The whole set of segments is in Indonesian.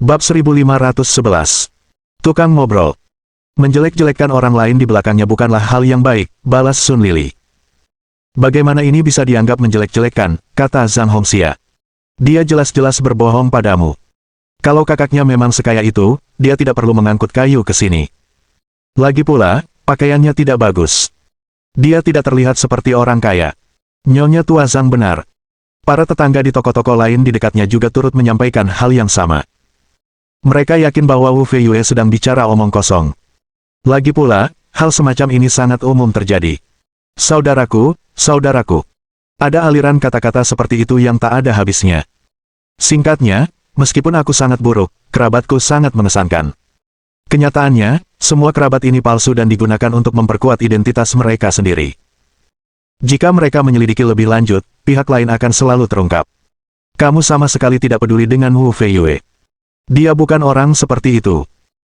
Bab 1511. Tukang ngobrol. Menjelek-jelekkan orang lain di belakangnya bukanlah hal yang baik, balas Sun Lili. Bagaimana ini bisa dianggap menjelek-jelekkan, kata Zhang Hongxia. Dia jelas-jelas berbohong padamu. Kalau kakaknya memang sekaya itu, dia tidak perlu mengangkut kayu ke sini. Lagi pula, pakaiannya tidak bagus. Dia tidak terlihat seperti orang kaya. Nyonya tua Zhang benar. Para tetangga di toko-toko lain di dekatnya juga turut menyampaikan hal yang sama. Mereka yakin bahwa Wu Feiyue sedang bicara omong kosong. Lagi pula, hal semacam ini sangat umum terjadi. Saudaraku, saudaraku. Ada aliran kata-kata seperti itu yang tak ada habisnya. Singkatnya, meskipun aku sangat buruk, kerabatku sangat mengesankan. Kenyataannya, semua kerabat ini palsu dan digunakan untuk memperkuat identitas mereka sendiri. Jika mereka menyelidiki lebih lanjut, pihak lain akan selalu terungkap. Kamu sama sekali tidak peduli dengan Wu Feiyue. Dia bukan orang seperti itu.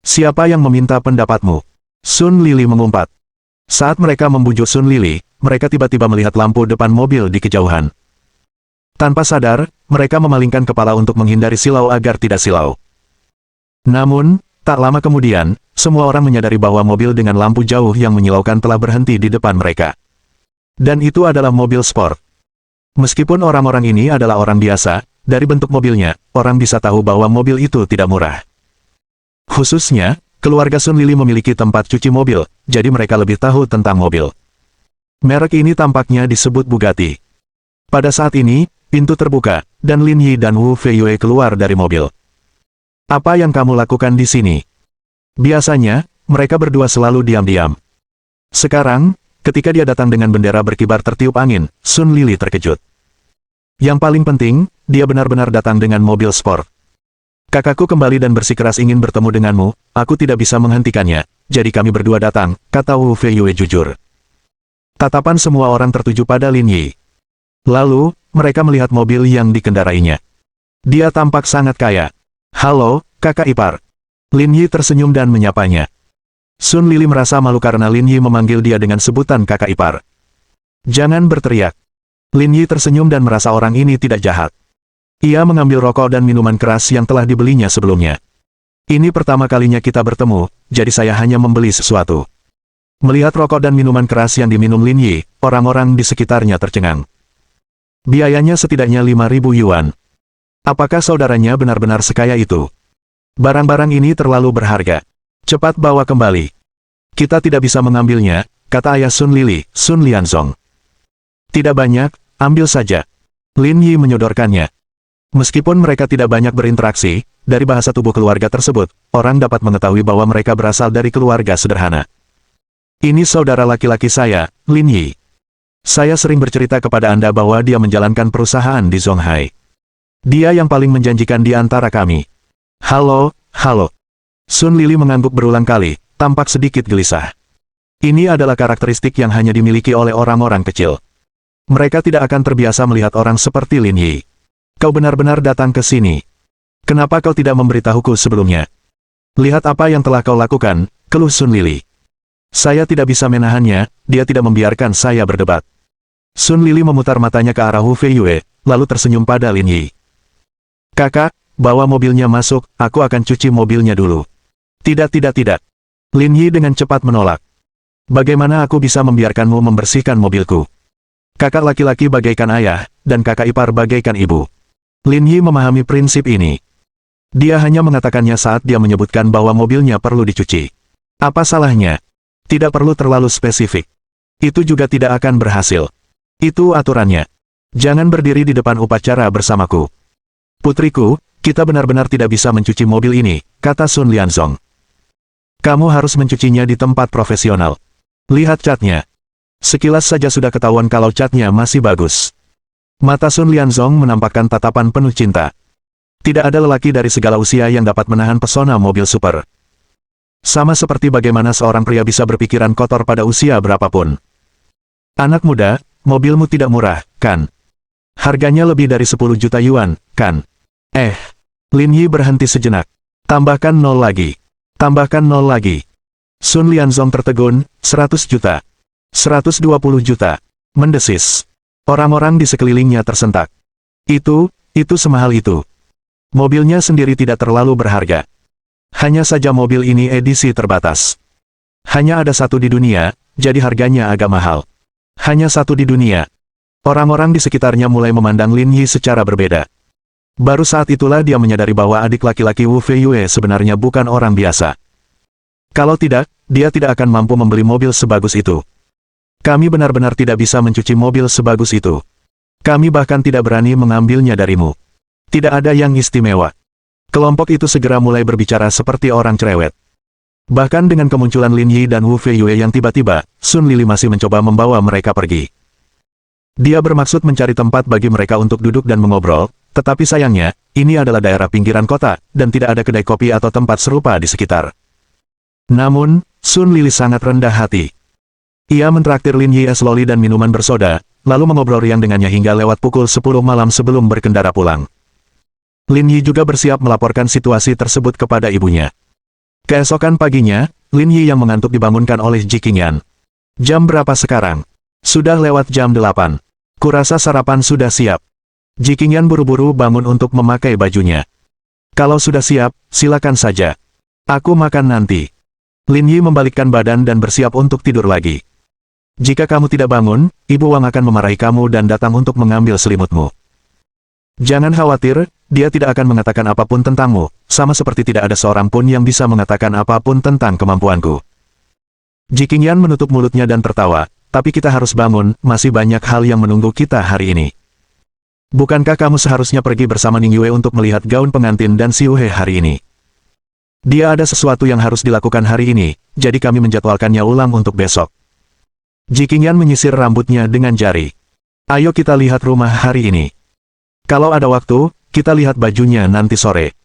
Siapa yang meminta pendapatmu? Sun Lili mengumpat. Saat mereka membujuk Sun Lili, mereka tiba-tiba melihat lampu depan mobil di kejauhan. Tanpa sadar, mereka memalingkan kepala untuk menghindari silau agar tidak silau. Namun, tak lama kemudian, semua orang menyadari bahwa mobil dengan lampu jauh yang menyilaukan telah berhenti di depan mereka. Dan itu adalah mobil sport. Meskipun orang-orang ini adalah orang biasa, dari bentuk mobilnya, orang bisa tahu bahwa mobil itu tidak murah. Khususnya, keluarga Sun Lili memiliki tempat cuci mobil, jadi mereka lebih tahu tentang mobil. Merek ini tampaknya disebut Bugatti. Pada saat ini, pintu terbuka, dan Lin Yi dan Wu Feiyue keluar dari mobil. Apa yang kamu lakukan di sini? Biasanya, mereka berdua selalu diam-diam. Sekarang, ketika dia datang dengan bendera berkibar tertiup angin, Sun Lili terkejut. Yang paling penting, dia benar-benar datang dengan mobil sport. Kakakku kembali dan bersikeras ingin bertemu denganmu, aku tidak bisa menghentikannya, jadi kami berdua datang, kata Wu Feiyue jujur. Tatapan semua orang tertuju pada Lin Yi. Lalu, mereka melihat mobil yang dikendarainya. Dia tampak sangat kaya. Halo, kakak ipar. Lin Yi tersenyum dan menyapanya. Sun Lili merasa malu karena Lin Yi memanggil dia dengan sebutan kakak ipar. Jangan berteriak. Lin Yi tersenyum dan merasa orang ini tidak jahat. Ia mengambil rokok dan minuman keras yang telah dibelinya sebelumnya. Ini pertama kalinya kita bertemu, jadi saya hanya membeli sesuatu. Melihat rokok dan minuman keras yang diminum Lin Yi, orang-orang di sekitarnya tercengang. Biayanya setidaknya 5.000 yuan. Apakah saudaranya benar-benar sekaya itu? Barang-barang ini terlalu berharga. Cepat bawa kembali. Kita tidak bisa mengambilnya, kata ayah Sun Lili, Sun Lianzong. Tidak banyak, ambil saja. Lin Yi menyodorkannya. Meskipun mereka tidak banyak berinteraksi, dari bahasa tubuh keluarga tersebut, orang dapat mengetahui bahwa mereka berasal dari keluarga sederhana. Ini saudara laki-laki saya, Lin Yi. Saya sering bercerita kepada Anda bahwa dia menjalankan perusahaan di Zonghai. Dia yang paling menjanjikan di antara kami. Halo, halo. Sun Lili mengangguk berulang kali, tampak sedikit gelisah. Ini adalah karakteristik yang hanya dimiliki oleh orang-orang kecil. Mereka tidak akan terbiasa melihat orang seperti Lin Yi. Kau benar-benar datang ke sini. Kenapa kau tidak memberitahuku sebelumnya? Lihat apa yang telah kau lakukan, keluh Sun Lili. Saya tidak bisa menahannya, dia tidak membiarkan saya berdebat. Sun Lili memutar matanya ke arah Wu Feiyue, lalu tersenyum pada Lin Yi. Kakak, bawa mobilnya masuk, aku akan cuci mobilnya dulu. Tidak. Lin Yi dengan cepat menolak. Bagaimana aku bisa membiarkanmu membersihkan mobilku? Kakak laki-laki bagaikan ayah, dan kakak ipar bagaikan ibu. Lin Yi memahami prinsip ini. Dia hanya mengatakannya saat dia menyebutkan bahwa mobilnya perlu dicuci. Apa salahnya? Tidak perlu terlalu spesifik. Itu juga tidak akan berhasil. Itu aturannya. Jangan berdiri di depan upacara bersamaku. Putriku, kita benar-benar tidak bisa mencuci mobil ini, kata Sun Lianzong. Kamu harus mencucinya di tempat profesional. Lihat catnya. Sekilas saja sudah ketahuan kalau catnya masih bagus. Mata Sun Lianzong menampakkan tatapan penuh cinta. Tidak ada lelaki dari segala usia yang dapat menahan pesona mobil super. Sama seperti bagaimana seorang pria bisa berpikiran kotor pada usia berapapun. Anak muda, mobilmu tidak murah, kan? Harganya lebih dari 10 juta yuan, kan? Lin Yi berhenti sejenak. Tambahkan 0 lagi. Tambahkan 0 lagi. Sun Lianzong tertegun, 100 juta. 120 juta. Mendesis. Orang-orang di sekelilingnya tersentak. Itu semahal itu. Mobilnya sendiri tidak terlalu berharga. Hanya saja mobil ini edisi terbatas. Hanya ada satu di dunia, jadi harganya agak mahal. Hanya satu di dunia. Orang-orang di sekitarnya mulai memandang Lin Yi secara berbeda. Baru saat itulah dia menyadari bahwa adik laki-laki Wu Feiyue sebenarnya bukan orang biasa. Kalau tidak, dia tidak akan mampu membeli mobil sebagus itu. Kami benar-benar tidak bisa mencuci mobil sebagus itu. Kami bahkan tidak berani mengambilnya darimu. Tidak ada yang istimewa. Kelompok itu segera mulai berbicara seperti orang cerewet. Bahkan dengan kemunculan Lin Yi dan Wu Feiyue yang tiba-tiba, Sun Lili masih mencoba membawa mereka pergi. Dia bermaksud mencari tempat bagi mereka untuk duduk dan mengobrol, tetapi sayangnya, ini adalah daerah pinggiran kota, dan tidak ada kedai kopi atau tempat serupa di sekitar. Namun, Sun Lili sangat rendah hati. Ia mentraktir Lin Yi es loli dan minuman bersoda, lalu mengobrol riang dengannya hingga lewat pukul 10 malam sebelum berkendara pulang. Lin Yi juga bersiap melaporkan situasi tersebut kepada ibunya. Keesokan paginya, Lin Yi yang mengantuk dibangunkan oleh Ji Qingyan. Jam berapa sekarang? Sudah lewat jam 8. Kurasa sarapan sudah siap. Ji Qingyan buru-buru bangun untuk memakai bajunya. Kalau sudah siap, silakan saja. Aku makan nanti. Lin Yi membalikkan badan dan bersiap untuk tidur lagi. Jika kamu tidak bangun, Ibu Wang akan memarahi kamu dan datang untuk mengambil selimutmu. Jangan khawatir, dia tidak akan mengatakan apapun tentangmu, sama seperti tidak ada seorang pun yang bisa mengatakan apapun tentang kemampuanku. Ji Qingyan menutup mulutnya dan tertawa, tapi kita harus bangun, masih banyak hal yang menunggu kita hari ini. Bukankah kamu seharusnya pergi bersama Ning Yue untuk melihat gaun pengantin dan Xiu He hari ini? Dia ada sesuatu yang harus dilakukan hari ini, jadi kami menjadwalkannya ulang untuk besok. Ji Qingyan menyisir rambutnya dengan jari. Ayo kita lihat rumah hari ini. Kalau ada waktu, kita lihat bajunya nanti sore.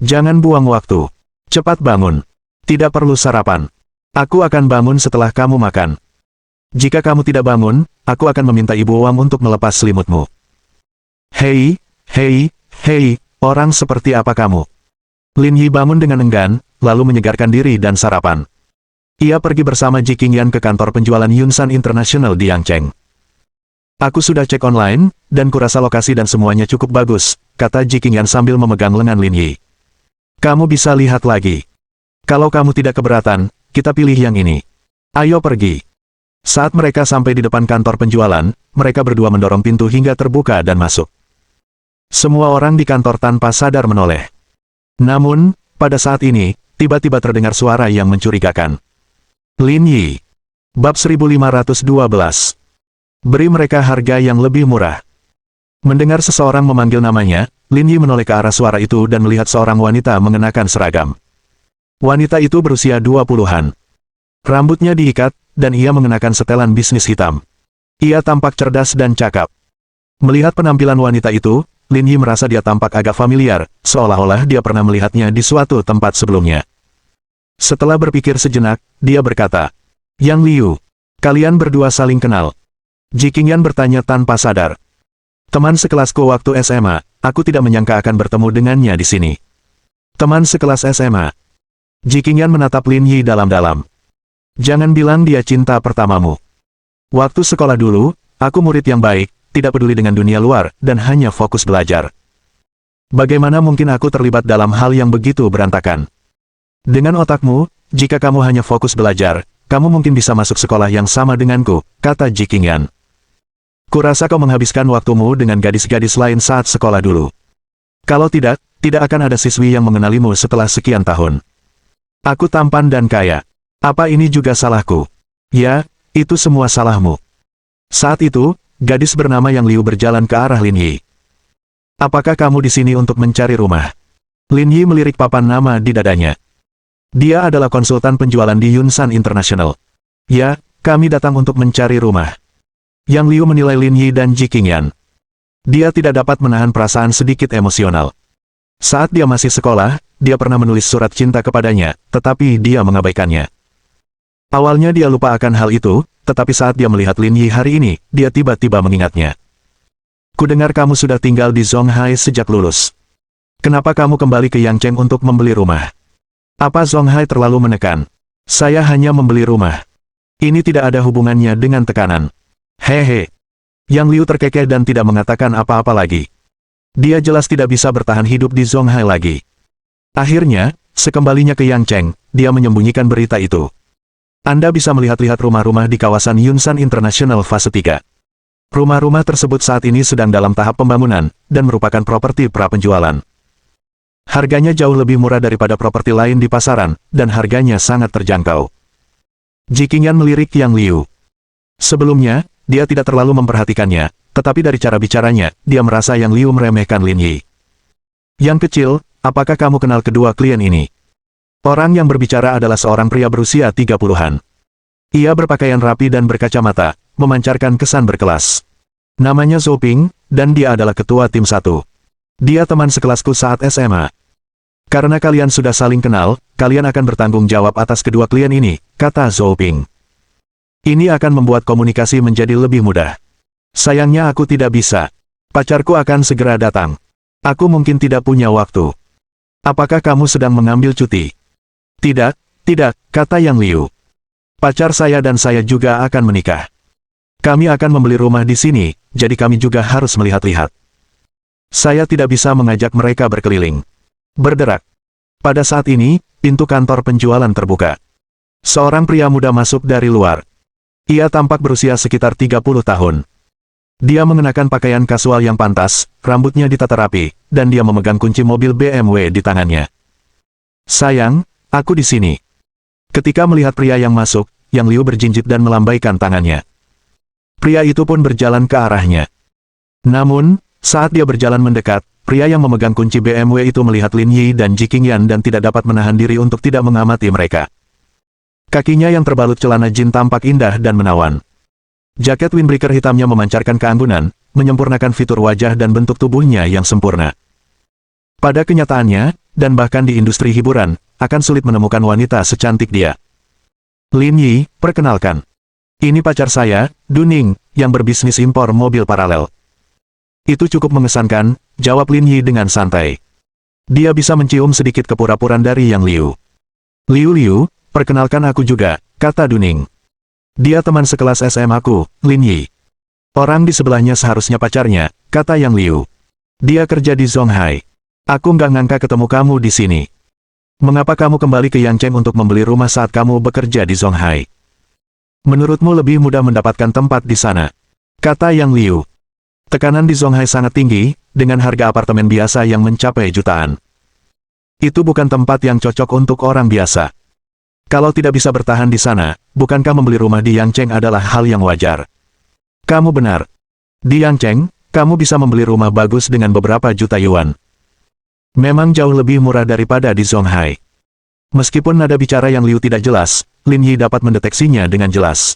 Jangan buang waktu. Cepat bangun. Tidak perlu sarapan. Aku akan bangun setelah kamu makan. Jika kamu tidak bangun, aku akan meminta Ibu Wang untuk melepas selimutmu. Hei, orang seperti apa kamu? Lin Yi bangun dengan enggan, lalu menyegarkan diri dan sarapan. Ia pergi bersama Ji Qingyan ke kantor penjualan Yunsan International di Yangcheng. Aku sudah cek online, dan kurasa lokasi dan semuanya cukup bagus, kata Ji Qingyan sambil memegang lengan Lin Yi. Kamu bisa lihat lagi. Kalau kamu tidak keberatan, kita pilih yang ini. Ayo pergi. Saat mereka sampai di depan kantor penjualan, mereka berdua mendorong pintu hingga terbuka dan masuk. Semua orang di kantor tanpa sadar menoleh. Namun, pada saat ini, tiba-tiba terdengar suara yang mencurigakan. Lin Yi. Bab 1512. Beri mereka harga yang lebih murah. Mendengar seseorang memanggil namanya, Lin Yi menoleh ke arah suara itu dan melihat seorang wanita mengenakan seragam. Wanita itu berusia 20-an. Rambutnya diikat, dan ia mengenakan setelan bisnis hitam. Ia tampak cerdas dan cakap. Melihat penampilan wanita itu, Lin Yi merasa dia tampak agak familiar, seolah-olah dia pernah melihatnya di suatu tempat sebelumnya. Setelah berpikir sejenak, dia berkata, Yang Liu, kalian berdua saling kenal. Ji Qingyan bertanya tanpa sadar. Teman sekelasku waktu SMA, aku tidak menyangka akan bertemu dengannya di sini. Teman sekelas SMA. Ji Qingyan menatap Lin Yi dalam-dalam. Jangan bilang dia cinta pertamamu. Waktu sekolah dulu, aku murid yang baik, tidak peduli dengan dunia luar, dan hanya fokus belajar. Bagaimana mungkin aku terlibat dalam hal yang begitu berantakan? Dengan otakmu, jika kamu hanya fokus belajar, kamu mungkin bisa masuk sekolah yang sama denganku, kata Ji Qingyan. Kurasa kau menghabiskan waktumu dengan gadis-gadis lain saat sekolah dulu. Kalau tidak, tidak akan ada siswi yang mengenalimu setelah sekian tahun. Aku tampan dan kaya. Apa ini juga salahku? Ya, itu semua salahmu. Saat itu, gadis bernama Yang Liu berjalan ke arah Lin Yi. Apakah kamu di sini untuk mencari rumah? Lin Yi melirik papan nama di dadanya. Dia adalah konsultan penjualan di Yunsan International. Ya, kami datang untuk mencari rumah. Yang Liu menilai Lin Yi dan Ji Qingyan. Dia tidak dapat menahan perasaan sedikit emosional. Saat dia masih sekolah, dia pernah menulis surat cinta kepadanya, tetapi dia mengabaikannya. Awalnya dia lupa akan hal itu, tetapi saat dia melihat Lin Yi hari ini, dia tiba-tiba mengingatnya. Kudengar kamu sudah tinggal di Zonghai sejak lulus. Kenapa kamu kembali ke Yangcheng untuk membeli rumah? Apa Zonghai terlalu menekan? Saya hanya membeli rumah. Ini tidak ada hubungannya dengan tekanan. Hehe. Yang Liu terkekeh dan tidak mengatakan apa-apa lagi. Dia jelas tidak bisa bertahan hidup di Zonghai lagi. Akhirnya, sekembalinya ke Yangcheng, dia menyembunyikan berita itu. Anda bisa melihat-lihat rumah-rumah di kawasan Yunsan International Fase 3. Rumah-rumah tersebut saat ini sedang dalam tahap pembangunan, dan merupakan properti pra-penjualan. Harganya jauh lebih murah daripada properti lain di pasaran, dan harganya sangat terjangkau. Ji Qingyan melirik Yang Liu. Sebelumnya, dia tidak terlalu memperhatikannya, tetapi dari cara bicaranya, dia merasa Yang Liu meremehkan Lin Yi. Yang kecil, apakah kamu kenal kedua klien ini? Orang yang berbicara adalah seorang pria berusia 30-an. Ia berpakaian rapi dan berkacamata, memancarkan kesan berkelas. Namanya Zhou Ping, dan dia adalah ketua tim 1. Dia teman sekelasku saat SMA. Karena kalian sudah saling kenal, kalian akan bertanggung jawab atas kedua klien ini, kata Zhou Ping. Ini akan membuat komunikasi menjadi lebih mudah. Sayangnya aku tidak bisa. Pacarku akan segera datang. Aku mungkin tidak punya waktu. Apakah kamu sedang mengambil cuti? Tidak, kata Yang Liu. Pacar saya dan saya juga akan menikah. Kami akan membeli rumah di sini, jadi kami juga harus melihat-lihat. Saya tidak bisa mengajak mereka berkeliling. Berderak. Pada saat ini, pintu kantor penjualan terbuka. Seorang pria muda masuk dari luar. Ia tampak berusia sekitar 30 tahun. Dia mengenakan pakaian kasual yang pantas, rambutnya ditata rapi, dan dia memegang kunci mobil BMW di tangannya. Sayang, aku di sini. Ketika melihat pria yang masuk, Yang Liu berjinjit dan melambaikan tangannya. Pria itu pun berjalan ke arahnya. Namun, saat dia berjalan mendekat, pria yang memegang kunci BMW itu melihat Lin Yi dan Ji Qingyan dan tidak dapat menahan diri untuk tidak mengamati mereka. Kakinya yang terbalut celana jin tampak indah dan menawan. Jaket windbreaker hitamnya memancarkan keanggunan, menyempurnakan fitur wajah dan bentuk tubuhnya yang sempurna. Pada kenyataannya, dan bahkan di industri hiburan, akan sulit menemukan wanita secantik dia. Lin Yi, perkenalkan. Ini pacar saya, Duning, yang berbisnis impor mobil paralel. Itu cukup mengesankan, jawab Lin Yi dengan santai. Dia bisa mencium sedikit kepura-puraan dari Yang Liu. Liu, perkenalkan aku juga, kata Duning. Dia teman sekelas SMA aku, Lin Yi. Orang di sebelahnya seharusnya pacarnya, kata Yang Liu. Dia kerja di Zonghai. Aku nggak ngangka ketemu kamu di sini. Mengapa kamu kembali ke Yangcheng untuk membeli rumah saat kamu bekerja di Zonghai? Menurutmu lebih mudah mendapatkan tempat di sana, kata Yang Liu. Tekanan di Zonghai sangat tinggi, dengan harga apartemen biasa yang mencapai jutaan. Itu bukan tempat yang cocok untuk orang biasa. Kalau tidak bisa bertahan di sana, bukankah membeli rumah di Yangcheng adalah hal yang wajar? Kamu benar. Di Yangcheng, kamu bisa membeli rumah bagus dengan beberapa juta yuan. Memang jauh lebih murah daripada di Zonghai. Meskipun nada bicara Yang Liu tidak jelas, Lin Yi dapat mendeteksinya dengan jelas.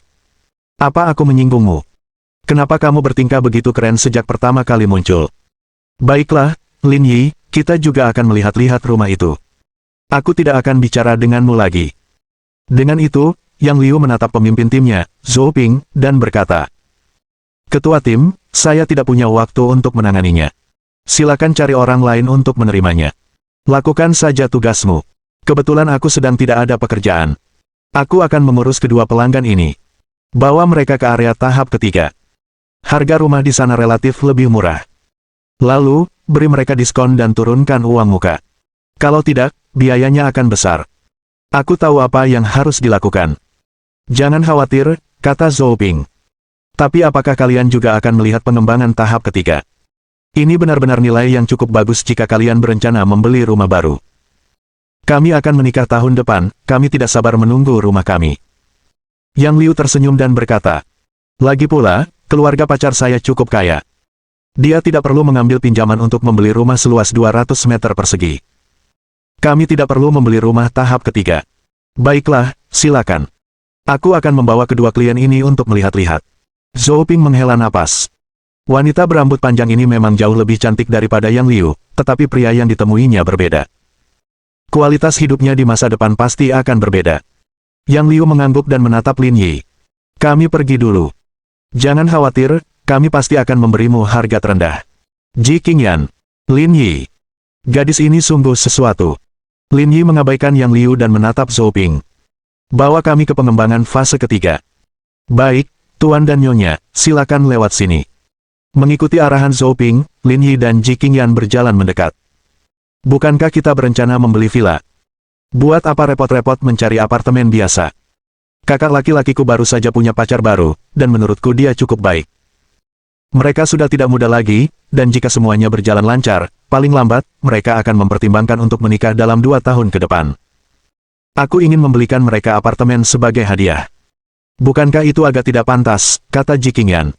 Apa aku menyinggungmu? Kenapa kamu bertingkah begitu keren sejak pertama kali muncul? Baiklah, Lin Yi, kita juga akan melihat-lihat rumah itu. Aku tidak akan bicara denganmu lagi. Dengan itu, Yang Liu menatap pemimpin timnya, Zhou Ping, dan berkata, Ketua tim, saya tidak punya waktu untuk menanganinya. Silakan cari orang lain untuk menerimanya. Lakukan saja tugasmu. Kebetulan aku sedang tidak ada pekerjaan. Aku akan mengurus kedua pelanggan ini. Bawa mereka ke area tahap ketiga. Harga rumah di sana relatif lebih murah. Lalu, beri mereka diskon dan turunkan uang muka. Kalau tidak, biayanya akan besar. Aku tahu apa yang harus dilakukan. Jangan khawatir, kata Zhou Ping. Tapi apakah kalian juga akan melihat pengembangan tahap ketiga? Ini benar-benar nilai yang cukup bagus jika kalian berencana membeli rumah baru. Kami akan menikah tahun depan, kami tidak sabar menunggu rumah kami. Yang Liu tersenyum dan berkata, Lagi pula, keluarga pacar saya cukup kaya. Dia tidak perlu mengambil pinjaman untuk membeli rumah seluas 200 meter persegi. Kami tidak perlu membeli rumah tahap ketiga. Baiklah, silakan. Aku akan membawa kedua klien ini untuk melihat-lihat. Zhou Ping menghela napas. Wanita berambut panjang ini memang jauh lebih cantik daripada Yang Liu, tetapi pria yang ditemuinya berbeda. Kualitas hidupnya di masa depan pasti akan berbeda. Yang Liu mengangguk dan menatap Lin Yi. Kami pergi dulu. Jangan khawatir, kami pasti akan memberimu harga terendah. Ji Qingyan. Lin Yi. Gadis ini sungguh sesuatu. Lin Yi mengabaikan Yang Liu dan menatap Zhou Ping. Bawa kami ke pengembangan fase ketiga. Baik, Tuan dan Nyonya, silakan lewat sini. Mengikuti arahan Zhou Ping, Lin Yi dan Ji Qingyan berjalan mendekat. Bukankah kita berencana membeli villa? Buat apa repot-repot mencari apartemen biasa? Kakak laki-lakiku baru saja punya pacar baru, dan menurutku dia cukup baik. Mereka sudah tidak muda lagi, dan jika semuanya berjalan lancar, paling lambat, mereka akan mempertimbangkan untuk menikah dalam 2 tahun ke depan. Aku ingin membelikan mereka apartemen sebagai hadiah. Bukankah itu agak tidak pantas, kata Ji Qingyan.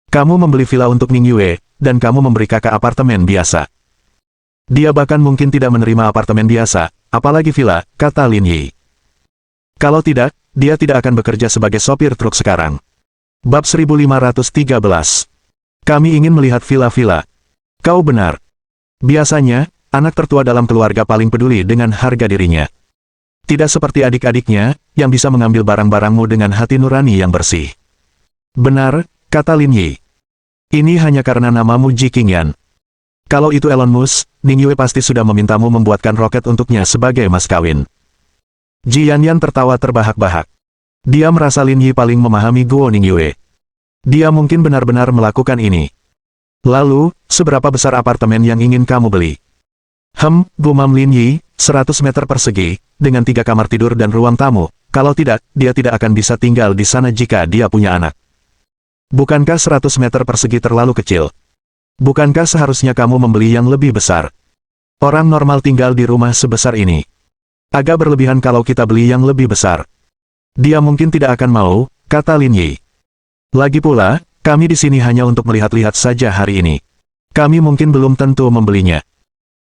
Kamu membeli villa untuk Ning Yue, dan kamu memberi kakak apartemen biasa. Dia bahkan mungkin tidak menerima apartemen biasa, apalagi villa, kata Lin Yi. Kalau tidak, dia tidak akan bekerja sebagai sopir truk sekarang. Bab 1513. Kami ingin melihat villa-villa. Kau benar. Biasanya, anak tertua dalam keluarga paling peduli dengan harga dirinya. Tidak seperti adik-adiknya, yang bisa mengambil barang-barangmu dengan hati nurani yang bersih. Benar, kata Lin Yi. Ini hanya karena namamu Ji Qingyan. Kalau itu Elon Musk, Ning Yue pasti sudah memintamu membuatkan roket untuknya sebagai mas kawin. Ji Yanyan tertawa terbahak-bahak. Dia merasa Lin Yi paling memahami Guo Ning Yue. Dia mungkin benar-benar melakukan ini. Lalu, seberapa besar apartemen yang ingin kamu beli? Gumam Lin Yi, 100 meter persegi, dengan 3 kamar tidur dan ruang tamu. Kalau tidak, dia tidak akan bisa tinggal di sana jika dia punya anak. Bukankah 100 meter persegi terlalu kecil? Bukankah seharusnya kamu membeli yang lebih besar? Orang normal tinggal di rumah sebesar ini. Agak berlebihan kalau kita beli yang lebih besar. Dia mungkin tidak akan mau, kata Lin Yi. Lagi pula, kami di sini hanya untuk melihat-lihat saja hari ini. Kami mungkin belum tentu membelinya.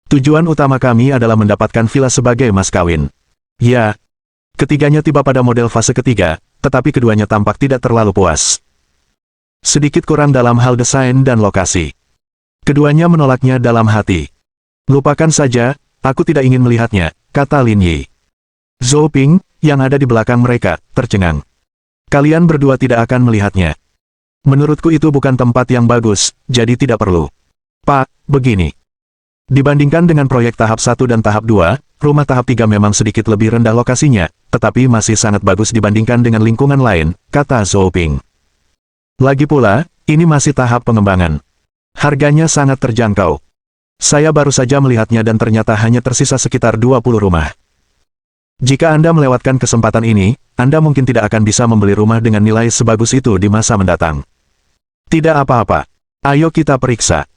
Tujuan utama kami adalah mendapatkan villa sebagai mas kawin. Ya. Ketiganya tiba pada model fase ketiga, tetapi keduanya tampak tidak terlalu puas. Sedikit kurang dalam hal desain dan lokasi. Keduanya menolaknya dalam hati. Lupakan saja, aku tidak ingin melihatnya, kata Lin Yi. Zhou Ping, yang ada di belakang mereka, tercengang. Kalian berdua tidak akan melihatnya. Menurutku itu bukan tempat yang bagus, jadi tidak perlu. Pak, begini. Dibandingkan dengan proyek tahap 1 dan tahap 2, rumah tahap 3 memang sedikit lebih rendah lokasinya, tetapi masih sangat bagus dibandingkan dengan lingkungan lain, kata Zhou Ping. Lagi pula, ini masih tahap pengembangan. Harganya sangat terjangkau. Saya baru saja melihatnya dan ternyata hanya tersisa sekitar 20 rumah. Jika Anda melewatkan kesempatan ini, Anda mungkin tidak akan bisa membeli rumah dengan nilai sebagus itu di masa mendatang. Tidak apa-apa. Ayo kita periksa.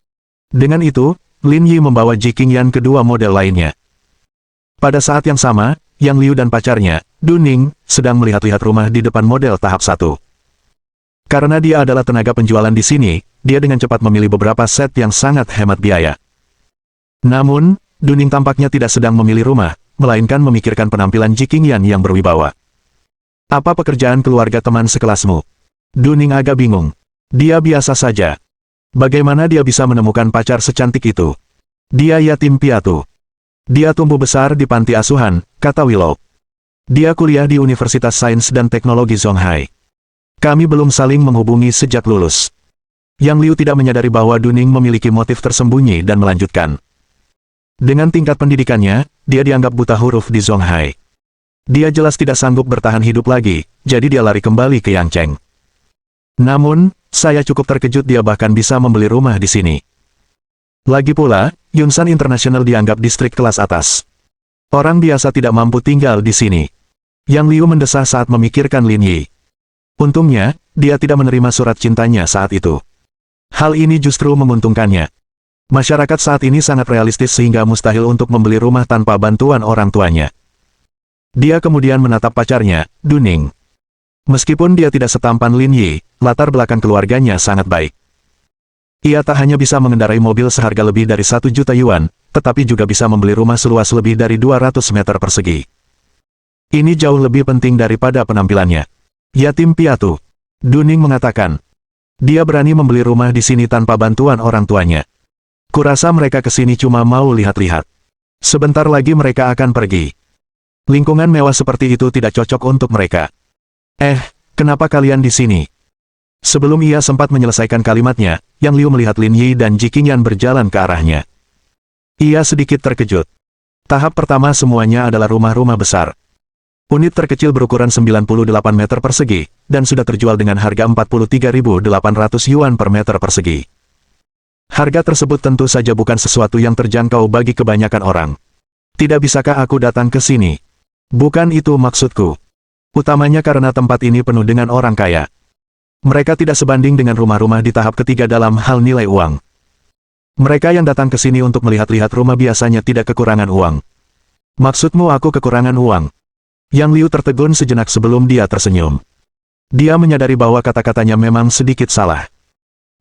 Dengan itu, Lin Yi membawa Ji Qingyan ke 2 model lainnya. Pada saat yang sama, Yang Liu dan pacarnya, Du Ning, sedang melihat-lihat rumah di depan model tahap 1. Karena dia adalah tenaga penjualan di sini, dia dengan cepat memilih beberapa set yang sangat hemat biaya. Namun, Du Ning tampaknya tidak sedang memilih rumah, melainkan memikirkan penampilan Ji Qingyan yang berwibawa. Apa pekerjaan keluarga teman sekelasmu? Du Ning agak bingung. Dia biasa saja. Bagaimana dia bisa menemukan pacar secantik itu? Dia yatim piatu. Dia tumbuh besar di panti asuhan, kata Willow. Dia kuliah di Universitas Sains dan Teknologi Zonghai. Kami belum saling menghubungi sejak lulus. Yang Liu tidak menyadari bahwa Du Ning memiliki motif tersembunyi dan melanjutkan. Dengan tingkat pendidikannya, dia dianggap buta huruf di Zonghai. Dia jelas tidak sanggup bertahan hidup lagi, jadi dia lari kembali ke Yangcheng. Namun, saya cukup terkejut dia bahkan bisa membeli rumah di sini. Lagi pula, Yunsan International dianggap distrik kelas atas. Orang biasa tidak mampu tinggal di sini. Yang Liu mendesah saat memikirkan Lin Yi. Untungnya, dia tidak menerima surat cintanya saat itu. Hal ini justru menguntungkannya. Masyarakat saat ini sangat realistis sehingga mustahil untuk membeli rumah tanpa bantuan orang tuanya. Dia kemudian menatap pacarnya, Du Ning. Meskipun dia tidak setampan Lin Yi, latar belakang keluarganya sangat baik. Ia tak hanya bisa mengendarai mobil seharga lebih dari 1 juta yuan, tetapi juga bisa membeli rumah seluas lebih dari 200 meter persegi. Ini jauh lebih penting daripada penampilannya. Yatim piatu. Du Ning mengatakan. Dia berani membeli rumah di sini tanpa bantuan orang tuanya. Kurasa mereka ke sini cuma mau lihat-lihat. Sebentar lagi mereka akan pergi. Lingkungan mewah seperti itu tidak cocok untuk mereka. Kenapa kalian di sini? Sebelum ia sempat menyelesaikan kalimatnya, Yang Liu melihat Lin Yi dan Ji Qingyan berjalan ke arahnya. Ia sedikit terkejut. Tahap pertama semuanya adalah rumah-rumah besar. Unit terkecil berukuran 98 meter persegi, dan sudah terjual dengan harga 43.800 yuan per meter persegi. Harga tersebut tentu saja bukan sesuatu yang terjangkau bagi kebanyakan orang. Tidak bisakah aku datang ke sini? Bukan itu maksudku. Utamanya karena tempat ini penuh dengan orang kaya. Mereka tidak sebanding dengan rumah-rumah di tahap ketiga dalam hal nilai uang. Mereka yang datang ke sini untuk melihat-lihat rumah biasanya tidak kekurangan uang. Maksudmu aku kekurangan uang? Yang Liu tertegun sejenak sebelum dia tersenyum. Dia menyadari bahwa kata-katanya memang sedikit salah.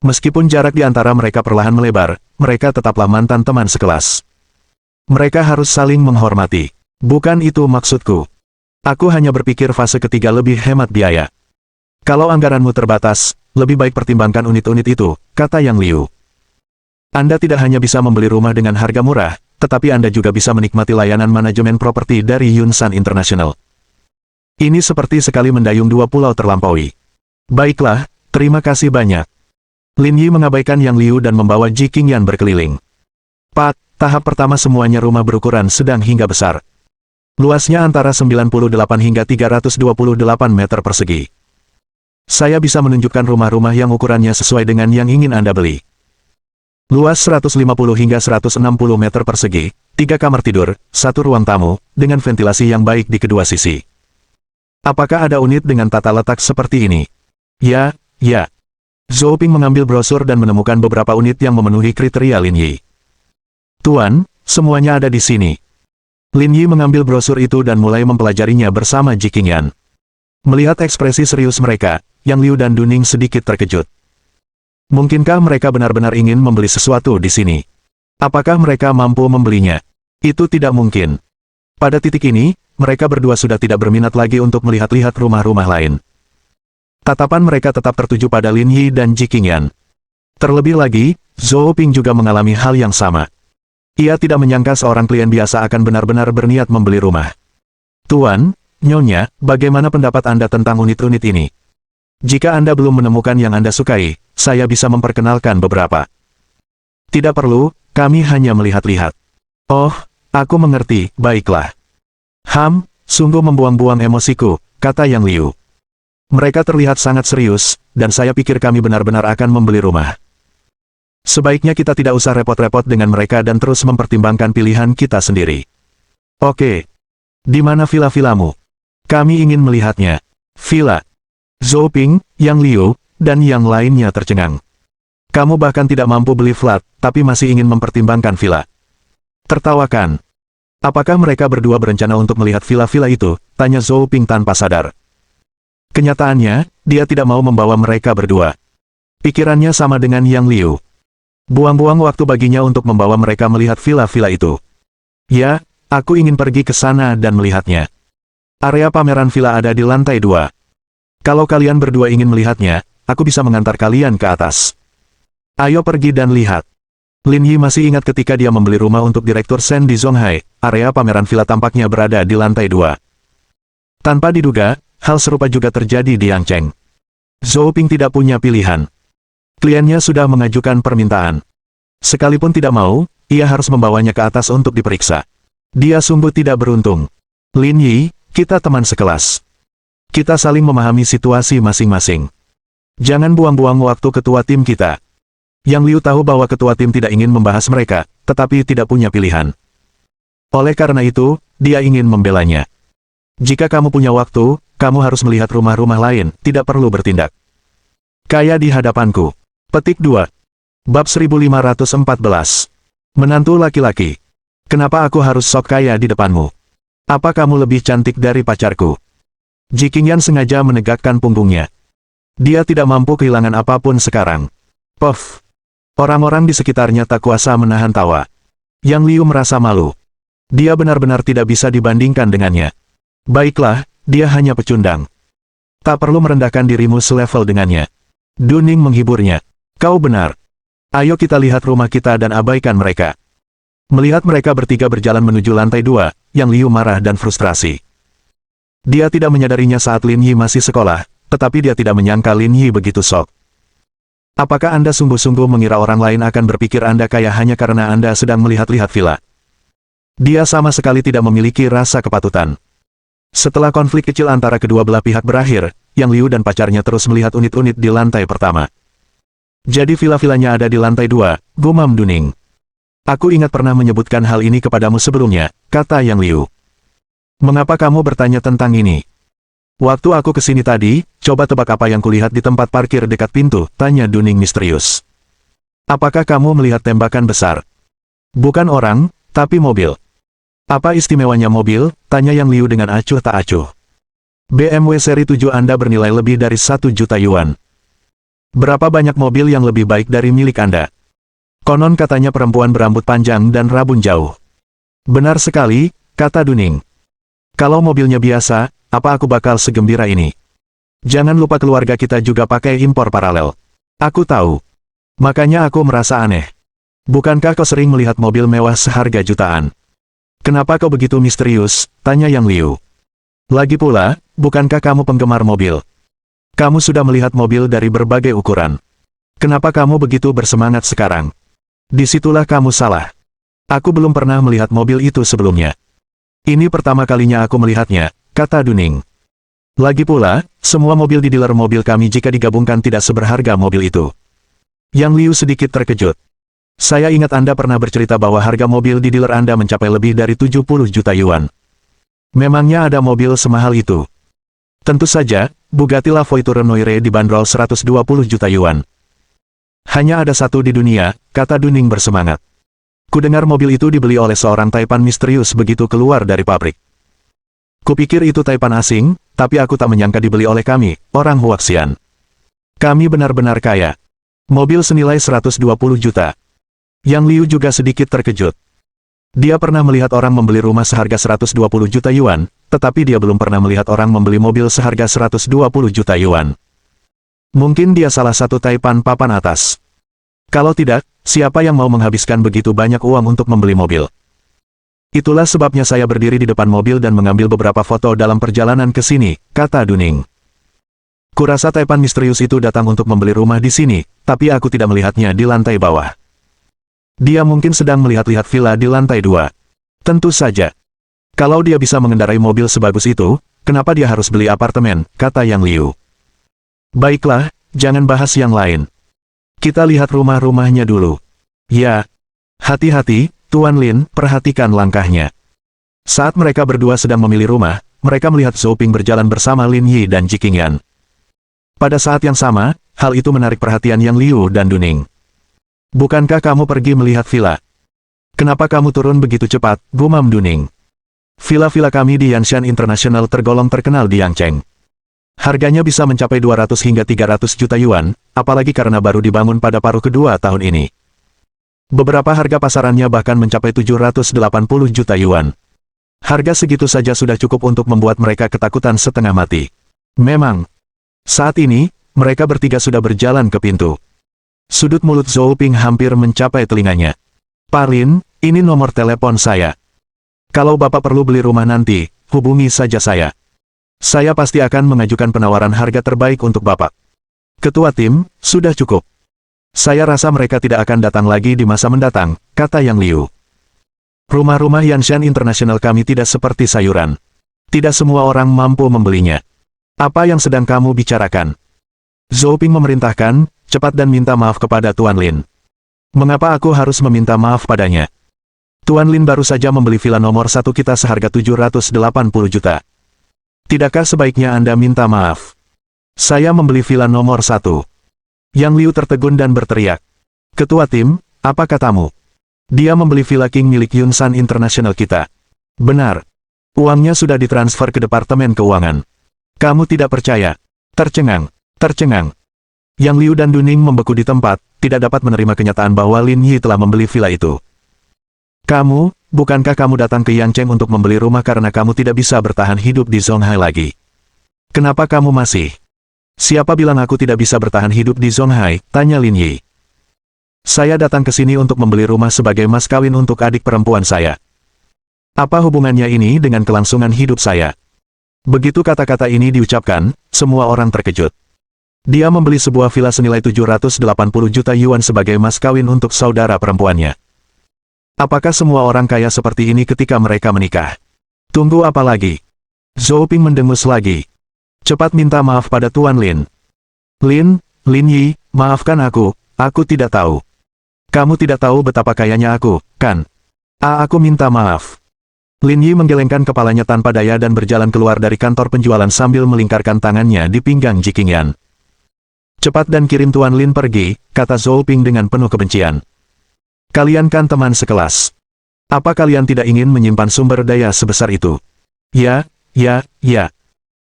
Meskipun jarak di antara mereka perlahan melebar, mereka tetaplah mantan teman sekelas. Mereka harus saling menghormati. Bukan itu maksudku. Aku hanya berpikir fase ketiga lebih hemat biaya. Kalau anggaranmu terbatas, lebih baik pertimbangkan unit-unit itu, kata Yang Liu. Anda tidak hanya bisa membeli rumah dengan harga murah, tetapi Anda juga bisa menikmati layanan manajemen properti dari Yunsan International. Ini seperti sekali mendayung dua pulau terlampaui. Baiklah, terima kasih banyak. Lin Yi mengabaikan Yang Liu dan membawa Ji Qingyan berkeliling. Pak, tahap pertama semuanya rumah berukuran sedang hingga besar. Luasnya antara 98 hingga 328 meter persegi. Saya bisa menunjukkan rumah-rumah yang ukurannya sesuai dengan yang ingin Anda beli. Luas 150 hingga 160 meter persegi, 3 kamar tidur, 1 ruang tamu, dengan ventilasi yang baik di kedua sisi. Apakah ada unit dengan tata letak seperti ini? Ya, ya. Zhou Ping mengambil brosur dan menemukan beberapa unit yang memenuhi kriteria Lin Yi. Tuan, semuanya ada di sini. Lin Yi mengambil brosur itu dan mulai mempelajarinya bersama Ji Qingyan. Melihat ekspresi serius mereka, Yang Liu dan Duning sedikit terkejut. Mungkinkah mereka benar-benar ingin membeli sesuatu di sini? Apakah mereka mampu membelinya? Itu tidak mungkin. Pada titik ini, mereka berdua sudah tidak berminat lagi untuk melihat-lihat rumah-rumah lain. Tatapan mereka tetap tertuju pada Lin Yi dan Ji Qingyan. Terlebih lagi, Zhou Ping juga mengalami hal yang sama. Ia tidak menyangka seorang klien biasa akan benar-benar berniat membeli rumah. Tuan, Nyonya, bagaimana pendapat Anda tentang unit-unit ini? Jika Anda belum menemukan yang Anda sukai, saya bisa memperkenalkan beberapa. Tidak perlu, kami hanya melihat-lihat. Oh, aku mengerti, baiklah. Sungguh membuang-buang emosiku, kata Yang Liu. Mereka terlihat sangat serius, dan saya pikir kami benar-benar akan membeli rumah. Sebaiknya kita tidak usah repot-repot dengan mereka dan terus mempertimbangkan pilihan kita sendiri. Oke. Di mana villa-villamu? Kami ingin melihatnya. Villa. Zhou Ping, Yang Liu, dan yang lainnya tercengang. Kamu bahkan tidak mampu beli flat, tapi masih ingin mempertimbangkan villa. Tertawakan. Apakah mereka berdua berencana untuk melihat villa-villa itu? Tanya Zhou Ping tanpa sadar. Kenyataannya, dia tidak mau membawa mereka berdua. Pikirannya sama dengan Yang Liu. Buang-buang waktu baginya untuk membawa mereka melihat villa-villa itu. Ya, aku ingin pergi ke sana dan melihatnya. Area pameran villa ada di lantai 2. Kalau kalian berdua ingin melihatnya, aku bisa mengantar kalian ke atas. Ayo pergi dan lihat. Lin Yi masih ingat ketika dia membeli rumah untuk Direktur Shen di Zonghai, area pameran villa tampaknya berada di lantai 2. Tanpa diduga, hal serupa juga terjadi di Yangcheng. Zhou Ping tidak punya pilihan. Kliennya sudah mengajukan permintaan. Sekalipun tidak mau, ia harus membawanya ke atas untuk diperiksa. Dia sungguh tidak beruntung. Lin Yi, kita teman sekelas. Kita saling memahami situasi masing-masing. Jangan buang-buang waktu ketua tim kita. Yang Liu tahu bahwa ketua tim tidak ingin membahas mereka, tetapi tidak punya pilihan. Oleh karena itu, dia ingin membelanya. Jika kamu punya waktu, kamu harus melihat rumah-rumah lain, tidak perlu bertindak. Kaya di hadapanku. Petik 2. Bab 1514. Menantu laki-laki. Kenapa aku harus sok kaya di depanmu? Apa kamu lebih cantik dari pacarku? Ji Qingyan sengaja menegakkan punggungnya. Dia tidak mampu kehilangan apapun sekarang. Puff. Orang-orang di sekitarnya tak kuasa menahan tawa. Yang Liu merasa malu. Dia benar-benar tidak bisa dibandingkan dengannya. Baiklah, dia hanya pecundang. Tak perlu merendahkan dirimu selevel dengannya. Duning menghiburnya. Kau benar. Ayo kita lihat rumah kita dan abaikan mereka. Melihat mereka bertiga berjalan menuju lantai 2, Yang Liu marah dan frustrasi. Dia tidak menyadarinya saat Lin Yi masih sekolah, tetapi dia tidak menyangka Lin Yi begitu sok. Apakah Anda sungguh-sungguh mengira orang lain akan berpikir Anda kaya hanya karena Anda sedang melihat-lihat villa? Dia sama sekali tidak memiliki rasa kepatutan. Setelah konflik kecil antara kedua belah pihak berakhir, Yang Liu dan pacarnya terus melihat unit-unit di lantai pertama. Jadi villa-villanya ada di lantai 2, gumam Duning. Aku ingat pernah menyebutkan hal ini kepadamu sebelumnya, kata Yang Liu. Mengapa kamu bertanya tentang ini? Waktu aku kesini tadi, coba tebak apa yang kulihat di tempat parkir dekat pintu, tanya Duning misterius. Apakah kamu melihat tembakan besar? Bukan orang, tapi mobil. Apa istimewanya mobil? Tanya Yang Liu dengan acuh tak acuh. BMW seri 7 Anda bernilai lebih dari 1 juta yuan. Berapa banyak mobil yang lebih baik dari milik Anda? Konon katanya perempuan berambut panjang dan rabun jauh. Benar sekali, kata Duning. Kalau mobilnya biasa, apa aku bakal segembira ini? Jangan lupa keluarga kita juga pakai impor paralel. Aku tahu. Makanya aku merasa aneh. Bukankah kau sering melihat mobil mewah seharga jutaan? Kenapa kau begitu misterius? Tanya Yang Liu. Lagi pula, bukankah kamu penggemar mobil? Kamu sudah melihat mobil dari berbagai ukuran. Kenapa kamu begitu bersemangat sekarang? Disitulah kamu salah. Aku belum pernah melihat mobil itu sebelumnya. Ini pertama kalinya aku melihatnya, kata Duning. Lagi pula, semua mobil di dealer mobil kami jika digabungkan tidak seberharga mobil itu. Yang Liu sedikit terkejut. Saya ingat Anda pernah bercerita bahwa harga mobil di dealer Anda mencapai lebih dari 70 juta yuan. Memangnya ada mobil semahal itu? Tentu saja, Bugatti La Voiture Noire dibanderol 120 juta yuan. Hanya ada satu di dunia, kata Duning bersemangat. Kudengar mobil itu dibeli oleh seorang taipan misterius begitu keluar dari pabrik. Kupikir itu taipan asing, tapi aku tak menyangka dibeli oleh kami, orang Huaxian. Kami benar-benar kaya. Mobil senilai 120 juta. Yang Liu juga sedikit terkejut. Dia pernah melihat orang membeli rumah seharga 120 juta yuan, tetapi dia belum pernah melihat orang membeli mobil seharga 120 juta yuan. Mungkin dia salah satu taipan papan atas. Kalau tidak, siapa yang mau menghabiskan begitu banyak uang untuk membeli mobil? Itulah sebabnya saya berdiri di depan mobil dan mengambil beberapa foto dalam perjalanan ke sini, kata Duning. Kurasa taipan misterius itu datang untuk membeli rumah di sini, tapi aku tidak melihatnya di lantai bawah. Dia mungkin sedang melihat-lihat villa di lantai 2. Tentu saja. Kalau dia bisa mengendarai mobil sebagus itu, kenapa dia harus beli apartemen, kata Yang Liu. Baiklah, jangan bahas yang lain. Kita lihat rumah-rumahnya dulu. Ya. Hati-hati, Tuan Lin, perhatikan langkahnya. Saat mereka berdua sedang memilih rumah, mereka melihat Zhou Ping berjalan bersama Lin Yi dan Ji Qingyan. Pada saat yang sama, hal itu menarik perhatian Yang Liu dan Duning. Bukankah kamu pergi melihat villa? Kenapa kamu turun begitu cepat, gumam Duning? Villa-villa kami di Yanshan International tergolong terkenal di Yangcheng. Harganya bisa mencapai 200 hingga 300 juta yuan, apalagi karena baru dibangun pada paruh kedua tahun ini. Beberapa harga pasarannya bahkan mencapai 780 juta yuan. Harga segitu saja sudah cukup untuk membuat mereka ketakutan setengah mati. Memang. Saat ini, mereka bertiga sudah berjalan ke pintu. Sudut mulut Zhou Ping hampir mencapai telinganya. Parlin, ini nomor telepon saya. Kalau Bapak perlu beli rumah nanti, hubungi saja saya. Saya pasti akan mengajukan penawaran harga terbaik untuk Bapak. Ketua tim, sudah cukup. Saya rasa mereka tidak akan datang lagi di masa mendatang, kata Yang Liu. Rumah-rumah Yanshan International kami tidak seperti sayuran. Tidak semua orang mampu membelinya. Apa yang sedang kamu bicarakan? Zhou Ping memerintahkan, cepat dan minta maaf kepada Tuan Lin. Mengapa aku harus meminta maaf padanya? Tuan Lin baru saja membeli villa nomor 1 kita seharga 780 juta. Tidakkah sebaiknya Anda minta maaf? Saya membeli villa nomor 1. Yang Liu tertegun dan berteriak. Ketua tim, apa katamu? Dia membeli villa King milik Yunsan International kita. Benar. Uangnya sudah ditransfer ke Departemen Keuangan. Kamu tidak percaya? Tercengang. Tercengang. Yang Liu dan Duning membeku di tempat, tidak dapat menerima kenyataan bahwa Lin Yi telah membeli villa itu. Kamu, bukankah kamu datang ke Yangcheng untuk membeli rumah karena kamu tidak bisa bertahan hidup di Zonghai lagi? Kenapa kamu masih? Siapa bilang aku tidak bisa bertahan hidup di Zonghai? Tanya Lin Yi. Saya datang ke sini untuk membeli rumah sebagai mas kawin untuk adik perempuan saya. Apa hubungannya ini dengan kelangsungan hidup saya? Begitu kata-kata ini diucapkan, semua orang terkejut. Dia membeli sebuah villa senilai 780 juta yuan sebagai mas kawin untuk saudara perempuannya. Apakah semua orang kaya seperti ini ketika mereka menikah? Tunggu apa lagi? Zhou Ping mendengus lagi. Cepat minta maaf pada Tuan Lin. Lin Yi, maafkan aku, aku tidak tahu. Kamu tidak tahu betapa kayanya aku, kan? Aku minta maaf. Lin Yi menggelengkan kepalanya tanpa daya dan berjalan keluar dari kantor penjualan sambil melingkarkan tangannya di pinggang Ji Qingyan. Cepat dan kirim Tuan Lin pergi, kata Zhou Ping dengan penuh kebencian. Kalian kan teman sekelas. Apa kalian tidak ingin menyimpan sumber daya sebesar itu? Ya.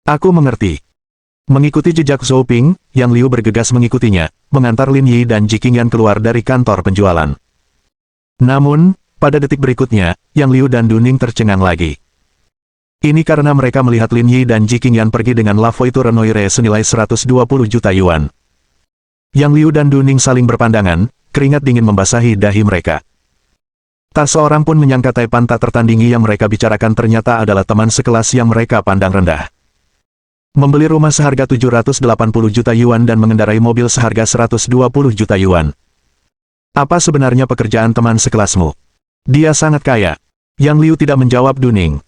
Aku mengerti. Mengikuti jejak Zhou Ping, Yang Liu bergegas mengikutinya, mengantar Lin Yi dan Ji Qingyan keluar dari kantor penjualan. Namun, pada detik berikutnya, Yang Liu dan Duning tercengang lagi. Ini karena mereka melihat Lin Yi dan Ji Qingyan pergi dengan Lavoi Renoire senilai 120 juta yuan. Yang Liu dan Duning saling berpandangan, keringat dingin membasahi dahi mereka. Tak seorang pun menyangka Taipan tak tertandingi yang mereka bicarakan ternyata adalah teman sekelas yang mereka pandang rendah. Membeli rumah seharga 780 juta yuan dan mengendarai mobil seharga 120 juta yuan. Apa sebenarnya pekerjaan teman sekelasmu? Dia sangat kaya. Yang Liu tidak menjawab Duning.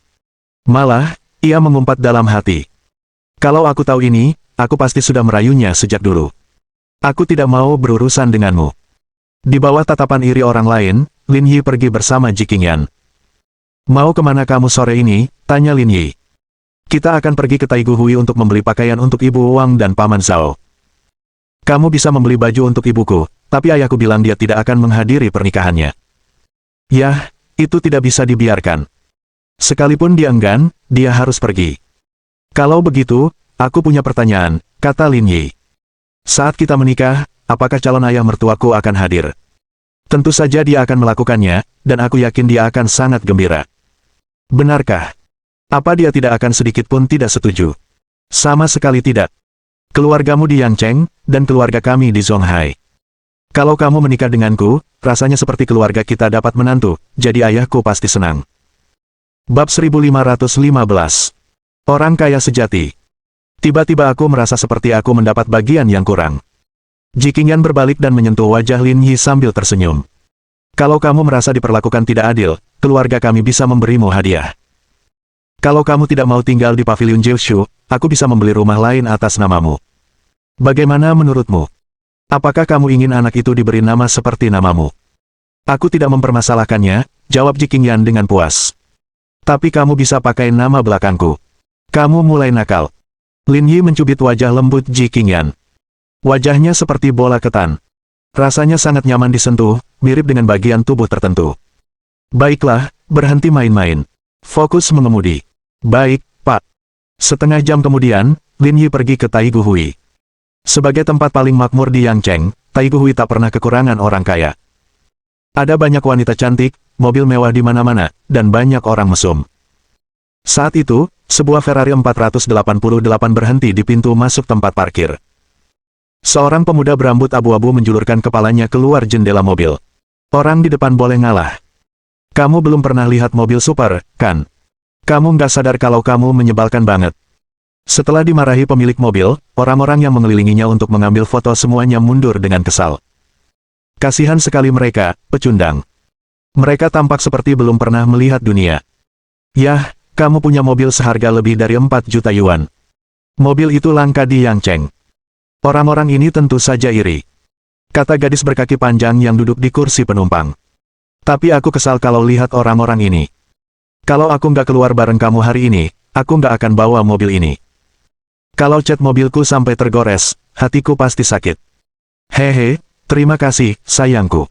Malah, ia mengumpat dalam hati. Kalau aku tahu ini, aku pasti sudah merayunya sejak dulu. Aku tidak mau berurusan denganmu. Di bawah tatapan iri orang lain, Lin Yi pergi bersama Ji Qingyan. Mau kemana kamu sore ini? Tanya Lin Yi. Kita akan pergi ke Taigu Hui untuk membeli pakaian untuk Ibu Wang dan Paman Zhao. Kamu bisa membeli baju untuk ibuku, tapi ayahku bilang dia tidak akan menghadiri pernikahannya. Yah, itu tidak bisa dibiarkan. Sekalipun dia enggan, dia harus pergi. Kalau begitu, aku punya pertanyaan, kata Lin Yi. Saat kita menikah, apakah calon ayah mertuaku akan hadir? Tentu saja dia akan melakukannya, dan aku yakin dia akan sangat gembira. Benarkah? Apa dia tidak akan sedikit pun tidak setuju? Sama sekali tidak. Keluargamu di Yangcheng, dan keluarga kami di Zonghai. Kalau kamu menikah denganku, rasanya seperti keluarga kita dapat menantu, jadi ayahku pasti senang. Bab 1515. Orang kaya sejati. Tiba-tiba aku merasa seperti aku mendapat bagian yang kurang. Ji Qingyan berbalik dan menyentuh wajah Lin Yi sambil tersenyum. Kalau kamu merasa diperlakukan tidak adil, keluarga kami bisa memberimu hadiah. Kalau kamu tidak mau tinggal di pavilion Jiushu, aku bisa membeli rumah lain atas namamu. Bagaimana menurutmu? Apakah kamu ingin anak itu diberi nama seperti namamu? Aku tidak mempermasalahkannya, jawab Ji Qingyan dengan puas. Tapi kamu bisa pakai nama belakangku. Kamu mulai nakal. Lin Yi mencubit wajah lembut Ji Qingyan. Wajahnya seperti bola ketan. Rasanya sangat nyaman disentuh, mirip dengan bagian tubuh tertentu. Baiklah, berhenti main-main. Fokus mengemudi. Baik, Pak. Setengah jam kemudian, Lin Yi pergi ke Taigu Hui. Sebagai tempat paling makmur di Yangcheng, Taigu Hui tak pernah kekurangan orang kaya. Ada banyak wanita cantik, mobil mewah di mana-mana, dan banyak orang mesum. Saat itu, sebuah Ferrari 488 berhenti di pintu masuk tempat parkir. Seorang pemuda berambut abu-abu menjulurkan kepalanya keluar jendela mobil. Orang di depan boleh ngalah. Kamu belum pernah lihat mobil super, kan? Kamu nggak sadar kalau kamu menyebalkan banget. Setelah dimarahi pemilik mobil, orang-orang yang mengelilinginya untuk mengambil foto semuanya mundur dengan kesal. Kasihan sekali mereka, pecundang. Mereka tampak seperti belum pernah melihat dunia. Yah, kamu punya mobil seharga lebih dari 4 juta yuan. Mobil itu langka di Yangcheng. Orang-orang ini tentu saja iri. Kata gadis berkaki panjang yang duduk di kursi penumpang. Tapi aku kesal kalau lihat orang-orang ini. Kalau aku nggak keluar bareng kamu hari ini, aku nggak akan bawa mobil ini. Kalau cat mobilku sampai tergores, hatiku pasti sakit. Hehe, terima kasih, sayangku.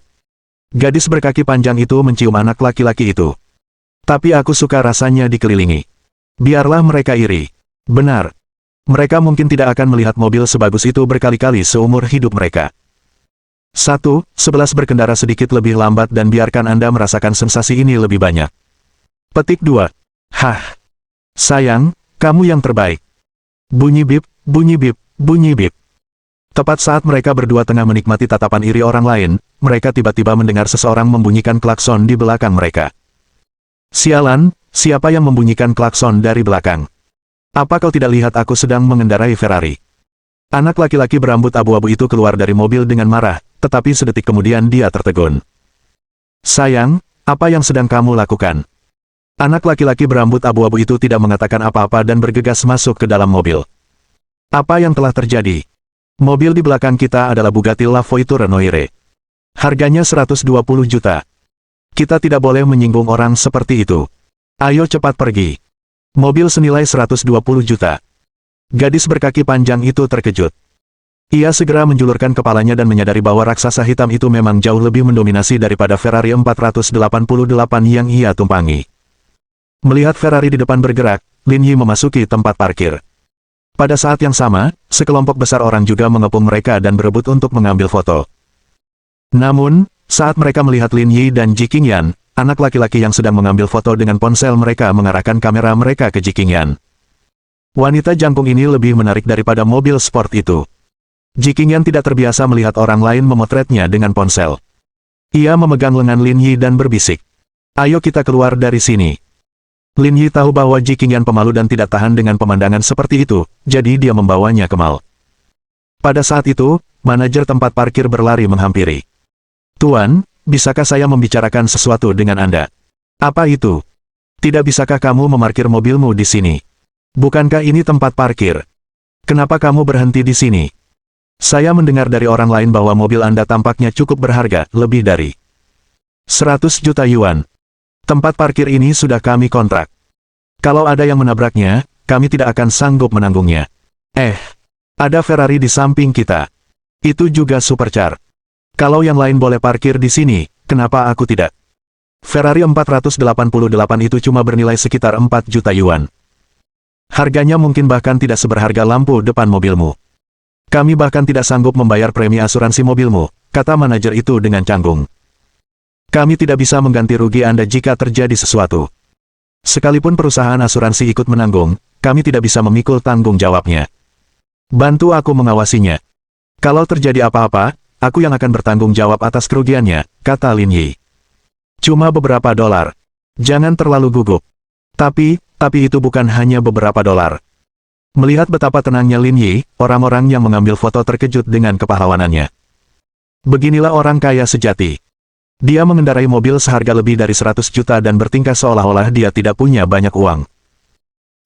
Gadis berkaki panjang itu mencium anak laki-laki itu. Tapi aku suka rasanya dikelilingi. Biarlah mereka iri. Benar. Mereka mungkin tidak akan melihat mobil sebagus itu berkali-kali seumur hidup mereka. 1. 11 berkendara sedikit lebih lambat dan biarkan Anda merasakan sensasi ini lebih banyak. Petik 2. Hah. Sayang, kamu yang terbaik. Bunyi bip, bunyi bip, bunyi bip. Tepat saat mereka berdua tengah menikmati tatapan iri orang lain, mereka tiba-tiba mendengar seseorang membunyikan klakson di belakang mereka. Sialan, siapa yang membunyikan klakson dari belakang? Apa kau tidak lihat aku sedang mengendarai Ferrari? Anak laki-laki berambut abu-abu itu keluar dari mobil dengan marah, tetapi sedetik kemudian dia tertegun. Sayang, apa yang sedang kamu lakukan? Anak laki-laki berambut abu-abu itu tidak mengatakan apa-apa dan bergegas masuk ke dalam mobil. Apa yang telah terjadi? Mobil di belakang kita adalah Bugatti La Voiture Noire. Harganya 120 juta. Kita tidak boleh menyinggung orang seperti itu. Ayo cepat pergi. Mobil senilai 120 juta. Gadis berkaki panjang itu terkejut. Ia segera menjulurkan kepalanya dan menyadari bahwa raksasa hitam itu memang jauh lebih mendominasi daripada Ferrari 488 yang ia tumpangi. Melihat Ferrari di depan bergerak, Lin Yi memasuki tempat parkir. Pada saat yang sama, sekelompok besar orang juga mengepung mereka dan berebut untuk mengambil foto. Namun, saat mereka melihat Lin Yi dan Ji Qingyan, anak laki-laki yang sedang mengambil foto dengan ponsel mereka mengarahkan kamera mereka ke Ji Qingyan. Wanita jangkung ini lebih menarik daripada mobil sport itu. Ji Qingyan tidak terbiasa melihat orang lain memotretnya dengan ponsel. Ia memegang lengan Lin Yi dan berbisik. Ayo kita keluar dari sini. Lin Yi tahu bahwa Ji Qingyan pemalu dan tidak tahan dengan pemandangan seperti itu, jadi dia membawanya ke mal. Pada saat itu, manajer tempat parkir berlari menghampiri. Tuan, bisakah saya membicarakan sesuatu dengan Anda? Apa itu? Tidak bisakah kamu memarkir mobilmu di sini? Bukankah ini tempat parkir? Kenapa kamu berhenti di sini? Saya mendengar dari orang lain bahwa mobil Anda tampaknya cukup berharga, lebih dari 100 juta yuan. Tempat parkir ini sudah kami kontrak. Kalau ada yang menabraknya, kami tidak akan sanggup menanggungnya. Ada Ferrari di samping kita. Itu juga supercar. Kalau yang lain boleh parkir di sini, kenapa aku tidak? Ferrari 488 itu cuma bernilai sekitar 4 juta yuan. Harganya mungkin bahkan tidak seberharga lampu depan mobilmu. Kami bahkan tidak sanggup membayar premi asuransi mobilmu, kata manajer itu dengan canggung. Kami tidak bisa mengganti rugi Anda jika terjadi sesuatu. Sekalipun perusahaan asuransi ikut menanggung, kami tidak bisa memikul tanggung jawabnya. Bantu aku mengawasinya. Kalau terjadi apa-apa, aku yang akan bertanggung jawab atas kerugiannya, kata Lin Yi. Cuma beberapa dolar. Jangan terlalu gugup. Tapi itu bukan hanya beberapa dolar. Melihat betapa tenangnya Lin Yi, orang-orang yang mengambil foto terkejut dengan kepahlawanannya. Beginilah orang kaya sejati. Dia mengendarai mobil seharga lebih dari 100 juta dan bertingkah seolah-olah dia tidak punya banyak uang.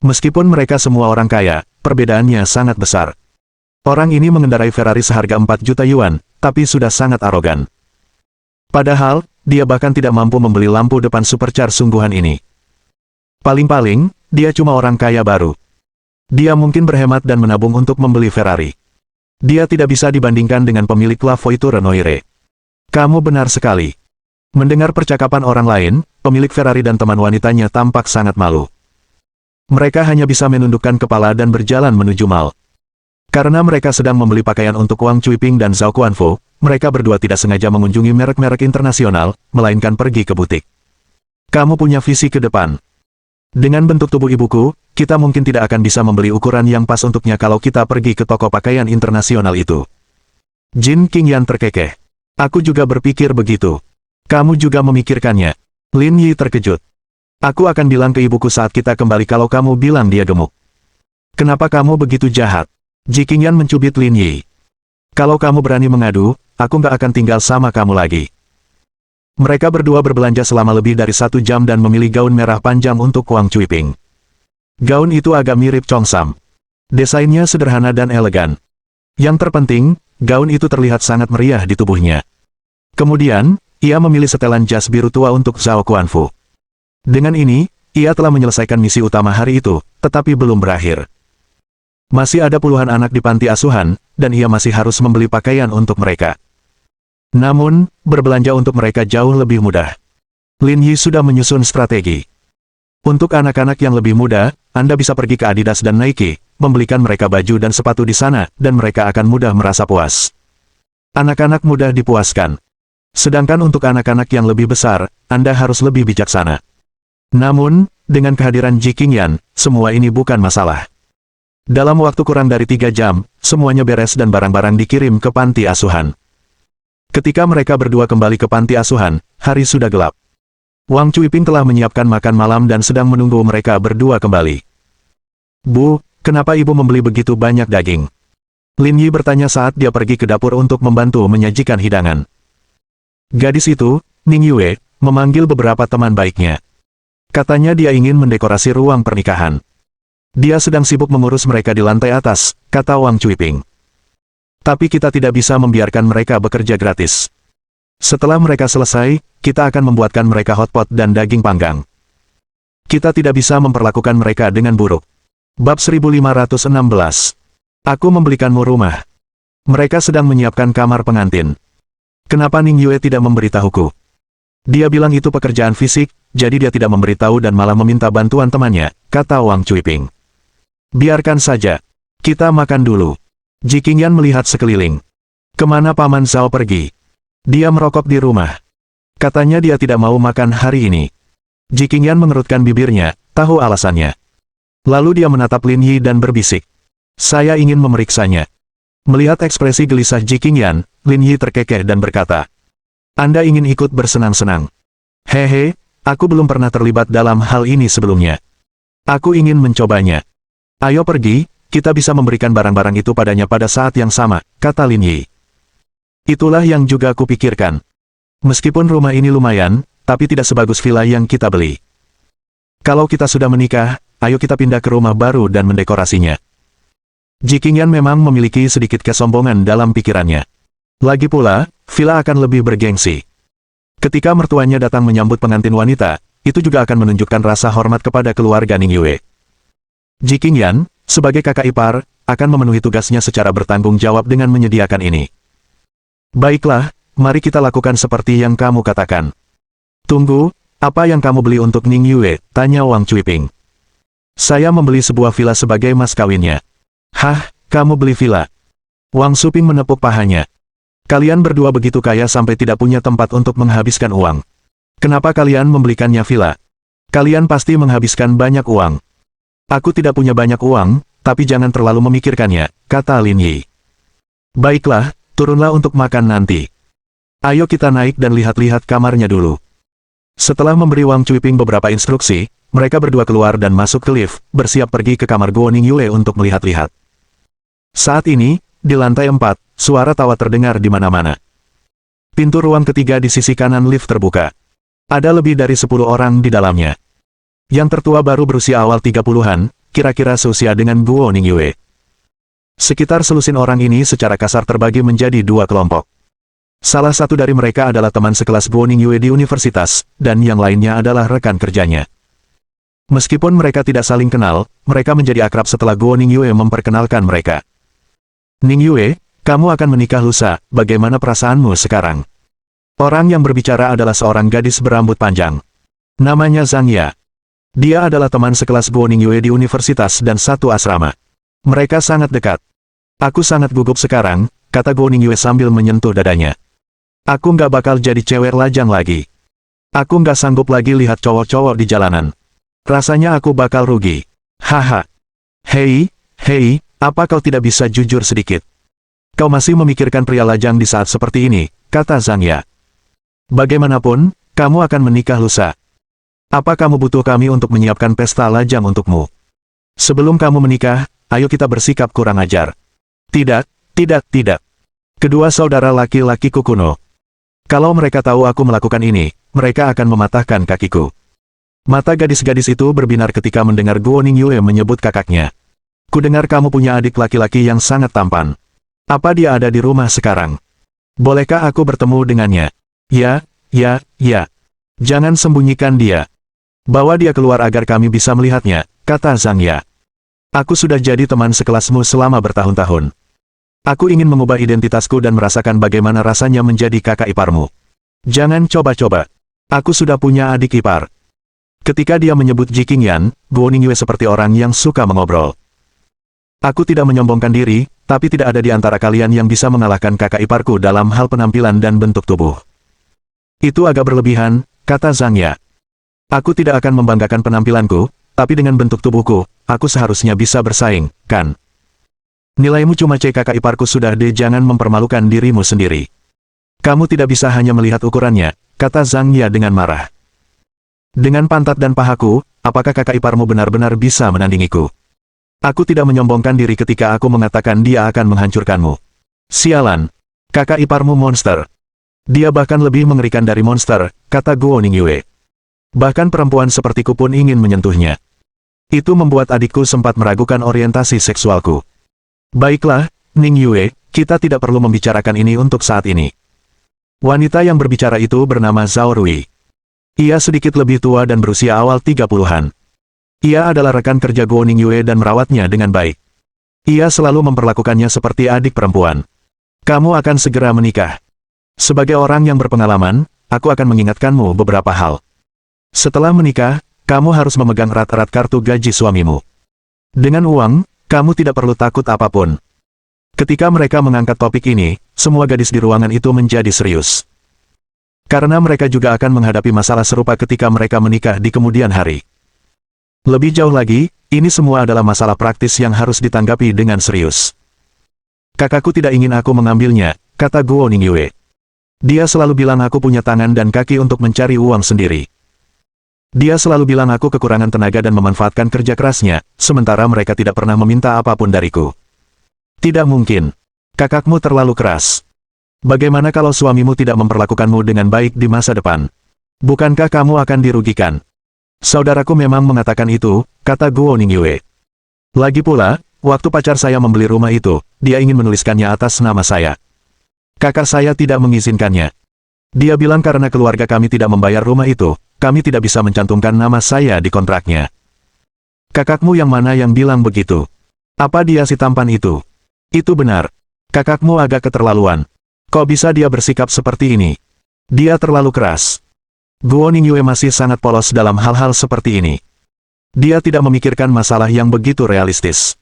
Meskipun mereka semua orang kaya, perbedaannya sangat besar. Orang ini mengendarai Ferrari seharga 4 juta yuan, tapi sudah sangat arogan. Padahal, dia bahkan tidak mampu membeli lampu depan supercar sungguhan ini. Paling-paling, dia cuma orang kaya baru. Dia mungkin berhemat dan menabung untuk membeli Ferrari. Dia tidak bisa dibandingkan dengan pemilik La Voiture Noire. Kamu benar sekali. Mendengar percakapan orang lain, pemilik Ferrari dan teman wanitanya tampak sangat malu. Mereka hanya bisa menundukkan kepala dan berjalan menuju mal. Karena mereka sedang membeli pakaian untuk Wang Cuiping dan Zhao Guanfu, mereka berdua tidak sengaja mengunjungi merek-merek internasional, melainkan pergi ke butik. Kamu punya visi ke depan. Dengan bentuk tubuh ibuku, kita mungkin tidak akan bisa membeli ukuran yang pas untuknya kalau kita pergi ke toko pakaian internasional itu. Jin Qingyan terkekeh. Aku juga berpikir begitu. Kamu juga memikirkannya. Lin Yi terkejut. Aku akan bilang ke ibuku saat kita kembali kalau kamu bilang dia gemuk. Kenapa kamu begitu jahat? Ji Qingyan mencubit Lin Yi. Kalau kamu berani mengadu, aku nggak akan tinggal sama kamu lagi. Mereka berdua berbelanja selama lebih dari 1 jam dan memilih gaun merah panjang untuk Wang Cuiping. Gaun itu agak mirip Chongsam. Desainnya sederhana dan elegan. Yang terpenting, gaun itu terlihat sangat meriah di tubuhnya. Kemudian, ia memilih setelan jas biru tua untuk Zhao Guanfu. Dengan ini, ia telah menyelesaikan misi utama hari itu, tetapi belum berakhir. Masih ada puluhan anak di panti asuhan, dan ia masih harus membeli pakaian untuk mereka. Namun, berbelanja untuk mereka jauh lebih mudah. Lin Yi sudah menyusun strategi. Untuk anak-anak yang lebih muda, Anda bisa pergi ke Adidas dan Nike, membelikan mereka baju dan sepatu di sana, dan mereka akan mudah merasa puas. Anak-anak mudah dipuaskan. Sedangkan untuk anak-anak yang lebih besar, Anda harus lebih bijaksana. Namun, dengan kehadiran Ji Qingyan, semua ini bukan masalah. Dalam waktu kurang dari 3 jam, semuanya beres dan barang-barang dikirim ke panti asuhan. Ketika mereka berdua kembali ke panti asuhan, hari sudah gelap. Wang Cuiping telah menyiapkan makan malam dan sedang menunggu mereka berdua kembali. Bu, kenapa ibu membeli begitu banyak daging? Lin Yi bertanya saat dia pergi ke dapur untuk membantu menyajikan hidangan. Gadis itu, Ning Yue, memanggil beberapa teman baiknya. Katanya dia ingin mendekorasi ruang pernikahan. Dia sedang sibuk mengurus mereka di lantai atas, kata Wang Cuiping. Tapi kita tidak bisa membiarkan mereka bekerja gratis. Setelah mereka selesai, kita akan membuatkan mereka hotpot dan daging panggang. Kita tidak bisa memperlakukan mereka dengan buruk. Bab 1516. Aku membelikanmu rumah. Mereka sedang menyiapkan kamar pengantin. Kenapa Ning Yue tidak memberitahuku? Dia bilang itu pekerjaan fisik, jadi dia tidak memberitahu dan malah meminta bantuan temannya, kata Wang Cuiping. Biarkan saja. Kita makan dulu. Ji Qingyan melihat sekeliling. Kemana Paman Zhao pergi? Dia merokok di rumah. Katanya dia tidak mau makan hari ini. Ji Qingyan mengerutkan bibirnya, tahu alasannya. Lalu dia menatap Lin Yi dan berbisik. Saya ingin memeriksanya. Melihat ekspresi gelisah Ji Qingyan, Lin Yi terkekeh dan berkata, Anda ingin ikut bersenang-senang? Hehe, aku belum pernah terlibat dalam hal ini sebelumnya. Aku ingin mencobanya. Ayo pergi. Kita bisa memberikan barang-barang itu padanya pada saat yang sama, kata Lin Yi. Itulah yang juga aku pikirkan. Meskipun rumah ini lumayan, tapi tidak sebagus villa yang kita beli. Kalau kita sudah menikah, ayo kita pindah ke rumah baru dan mendekorasinya. Ji Qingyan memang memiliki sedikit kesombongan dalam pikirannya. Lagi pula, villa akan lebih bergengsi. Ketika mertuanya datang menyambut pengantin wanita, itu juga akan menunjukkan rasa hormat kepada keluarga Ning Yue. Ji Qingyan, sebagai kakak ipar, akan memenuhi tugasnya secara bertanggung jawab dengan menyediakan ini. Baiklah, mari kita lakukan seperti yang kamu katakan. Tunggu, apa yang kamu beli untuk Ning Yue? Tanya Wang Cuiping. Saya membeli sebuah villa sebagai mas kawinnya. Hah, kamu beli villa? Wang Suping menepuk pahanya. Kalian berdua begitu kaya sampai tidak punya tempat untuk menghabiskan uang. Kenapa kalian membelikannya villa? Kalian pasti menghabiskan banyak uang. Aku tidak punya banyak uang, tapi jangan terlalu memikirkannya, kata Lin Yi. Baiklah, turunlah untuk makan nanti. Ayo kita naik dan lihat-lihat kamarnya dulu. Setelah memberi Wang Cuiping beberapa instruksi, mereka berdua keluar dan masuk ke lift, bersiap pergi ke kamar Guo Ning Yue untuk melihat-lihat. Saat ini, di lantai 4, suara tawa terdengar di mana-mana. Pintu ruang ketiga di sisi kanan lift terbuka. Ada lebih dari 10 orang di dalamnya. Yang tertua baru berusia awal 30-an, kira-kira seusia dengan Guo Ning Yue. Sekitar selusin orang ini secara kasar terbagi menjadi 2 kelompok. Salah satu dari mereka adalah teman sekelas Guo Ning Yue di universitas, dan yang lainnya adalah rekan kerjanya. Meskipun mereka tidak saling kenal, mereka menjadi akrab setelah Guo Ning Yue memperkenalkan mereka. Ning Yue, kamu akan menikah lusa, bagaimana perasaanmu sekarang? Orang yang berbicara adalah seorang gadis berambut panjang. Namanya Zhang Ya. Dia adalah teman sekelas Guo Ning Yue di universitas dan satu asrama. Mereka sangat dekat. Aku sangat gugup sekarang, kata Guo Ning Yue sambil menyentuh dadanya. Aku nggak bakal jadi cewek lajang lagi. Aku nggak sanggup lagi lihat cowok-cowok di jalanan. Rasanya aku bakal rugi. Haha. Hei, apa kau tidak bisa jujur sedikit? Kau masih memikirkan pria lajang di saat seperti ini, kata Zhang Ya. Bagaimanapun, kamu akan menikah lusa. Apa kamu butuh kami untuk menyiapkan pesta lajang untukmu? Sebelum kamu menikah, ayo kita bersikap kurang ajar. Tidak. Kedua saudara laki-lakiku kuno. Kalau mereka tahu aku melakukan ini, mereka akan mematahkan kakiku. Mata gadis-gadis itu berbinar ketika mendengar Guo Ning Yue menyebut kakaknya. Kudengar kamu punya adik laki-laki yang sangat tampan. Apa dia ada di rumah sekarang? Bolehkah aku bertemu dengannya? Ya. Jangan sembunyikan dia. Bawa dia keluar agar kami bisa melihatnya, kata Zhang Ya. Aku sudah jadi teman sekelasmu selama bertahun-tahun. Aku ingin mengubah identitasku dan merasakan bagaimana rasanya menjadi kakak iparmu. Jangan coba-coba. Aku sudah punya adik ipar. Ketika dia menyebut Ji Qingyan, Guo Ning Yue seperti orang yang suka mengobrol. Aku tidak menyombongkan diri, tapi tidak ada di antara kalian yang bisa mengalahkan kakak iparku dalam hal penampilan dan bentuk tubuh. Itu agak berlebihan, kata Zhang Ya. Aku tidak akan membanggakan penampilanku, tapi dengan bentuk tubuhku, aku seharusnya bisa bersaing, kan? Nilaimu cuma C, kakak iparku sudah D, jangan mempermalukan dirimu sendiri. Kamu tidak bisa hanya melihat ukurannya, kata Zhang Ya dengan marah. Dengan pantat dan pahaku, apakah kakak iparmu benar-benar bisa menandingiku? Aku tidak menyombongkan diri ketika aku mengatakan dia akan menghancurkanmu. Sialan, kakak iparmu monster. Dia bahkan lebih mengerikan dari monster, kata Guo Ning Yue. Bahkan perempuan sepertiku pun ingin menyentuhnya. Itu membuat adikku sempat meragukan orientasi seksualku. Baiklah, Ning Yue, kita tidak perlu membicarakan ini untuk saat ini. Wanita yang berbicara itu bernama Zhao Rui. Ia sedikit lebih tua dan berusia awal 30-an. Ia adalah rekan kerja Guo Ningyue dan merawatnya dengan baik. Ia selalu memperlakukannya seperti adik perempuan. Kamu akan segera menikah. Sebagai orang yang berpengalaman, aku akan mengingatkanmu beberapa hal. Setelah menikah, kamu harus memegang erat-erat kartu gaji suamimu. Dengan uang, kamu tidak perlu takut apapun. Ketika mereka mengangkat topik ini, semua gadis di ruangan itu menjadi serius. Karena mereka juga akan menghadapi masalah serupa ketika mereka menikah di kemudian hari. Lebih jauh lagi, ini semua adalah masalah praktis yang harus ditanggapi dengan serius. Kakakku tidak ingin aku mengambilnya, kata Guo Ningyue. Dia selalu bilang aku punya tangan dan kaki untuk mencari uang sendiri. Dia selalu bilang aku kekurangan tenaga dan memanfaatkan kerja kerasnya, sementara mereka tidak pernah meminta apapun dariku. Tidak mungkin. Kakakmu terlalu keras. Bagaimana kalau suamimu tidak memperlakukanmu dengan baik di masa depan? Bukankah kamu akan dirugikan? Saudaraku memang mengatakan itu, kata Guo Ningyue. Lagi pula, waktu pacar saya membeli rumah itu, dia ingin menuliskannya atas nama saya. Kakak saya tidak mengizinkannya. Dia bilang karena keluarga kami tidak membayar rumah itu, kami tidak bisa mencantumkan nama saya di kontraknya. Kakakmu yang mana yang bilang begitu? Apa dia si tampan itu? Itu benar. Kakakmu agak keterlaluan. Kok bisa dia bersikap seperti ini? Dia terlalu keras. Guo Ningyue masih sangat polos dalam hal-hal seperti ini. Dia tidak memikirkan masalah yang begitu realistis.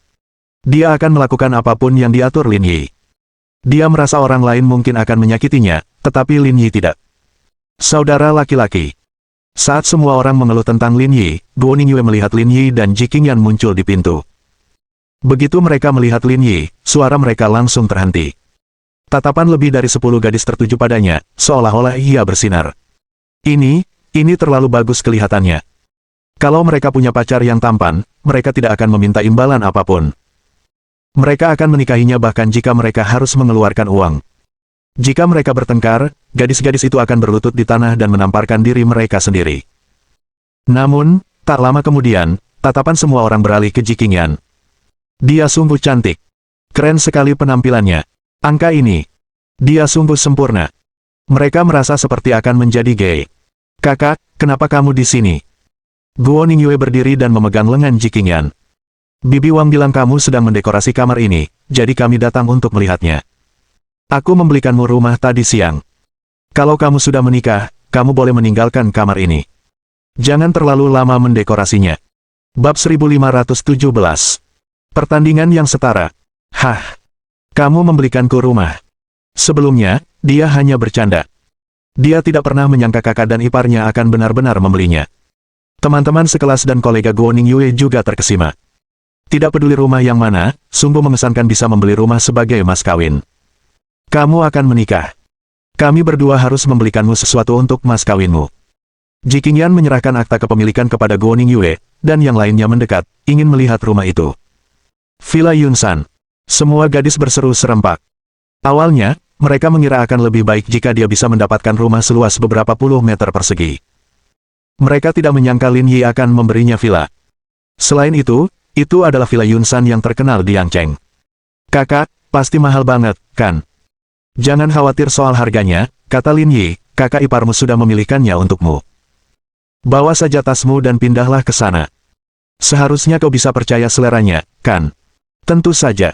Dia akan melakukan apapun yang diatur Lin Yi. Dia merasa orang lain mungkin akan menyakitinya, tetapi Lin Yi tidak. Saudara laki-laki. Saat semua orang mengeluh tentang Lin Yi, Guo Ningyue melihat Lin Yi dan Ji Qingyan muncul di pintu. Begitu mereka melihat Lin Yi, suara mereka langsung terhenti. Tatapan lebih dari 10 gadis tertuju padanya, seolah-olah ia bersinar. Ini terlalu bagus kelihatannya. Kalau mereka punya pacar yang tampan, mereka tidak akan meminta imbalan apapun. Mereka akan menikahinya bahkan jika mereka harus mengeluarkan uang. Jika mereka bertengkar, gadis-gadis itu akan berlutut di tanah dan menamparkan diri mereka sendiri. Namun, tak lama kemudian, tatapan semua orang beralih ke Ji Qingyan. Dia sungguh cantik. Keren sekali penampilannya. Angka ini. Dia sungguh sempurna. Mereka merasa seperti akan menjadi gay. Kakak, kenapa kamu di sini? Guo Ningyue berdiri dan memegang lengan Ji Qingyan. Bibi Wang bilang kamu sedang mendekorasi kamar ini, jadi kami datang untuk melihatnya. Aku membelikanmu rumah tadi siang. Kalau kamu sudah menikah, kamu boleh meninggalkan kamar ini. Jangan terlalu lama mendekorasinya. Bab 1517. Pertandingan yang setara. Hah. Kamu membelikanku rumah. Sebelumnya, dia hanya bercanda. Dia tidak pernah menyangka kakak dan iparnya akan benar-benar membelinya. Teman-teman sekelas dan kolega Guo Ningyue juga terkesima. Tidak peduli rumah yang mana, sungguh mengesankan bisa membeli rumah sebagai mas kawin. Kamu akan menikah. Kami berdua harus membelikanmu sesuatu untuk mas kawinmu. Ji Qingyan menyerahkan akta kepemilikan kepada Guo Ningyue, dan yang lainnya mendekat, ingin melihat rumah itu. Villa Yunsan. Semua gadis berseru serempak. Awalnya, mereka mengira akan lebih baik jika dia bisa mendapatkan rumah seluas beberapa puluh meter persegi. Mereka tidak menyangka Lin Yi akan memberinya villa. Selain itu adalah Villa Yunsan yang terkenal di Yangcheng. Kakak, pasti mahal banget, kan? Jangan khawatir soal harganya, kata Lin Yi, kakak iparmu sudah memilihkannya untukmu. Bawa saja tasmu dan pindahlah ke sana. Seharusnya kau bisa percaya seleranya, kan? Tentu saja.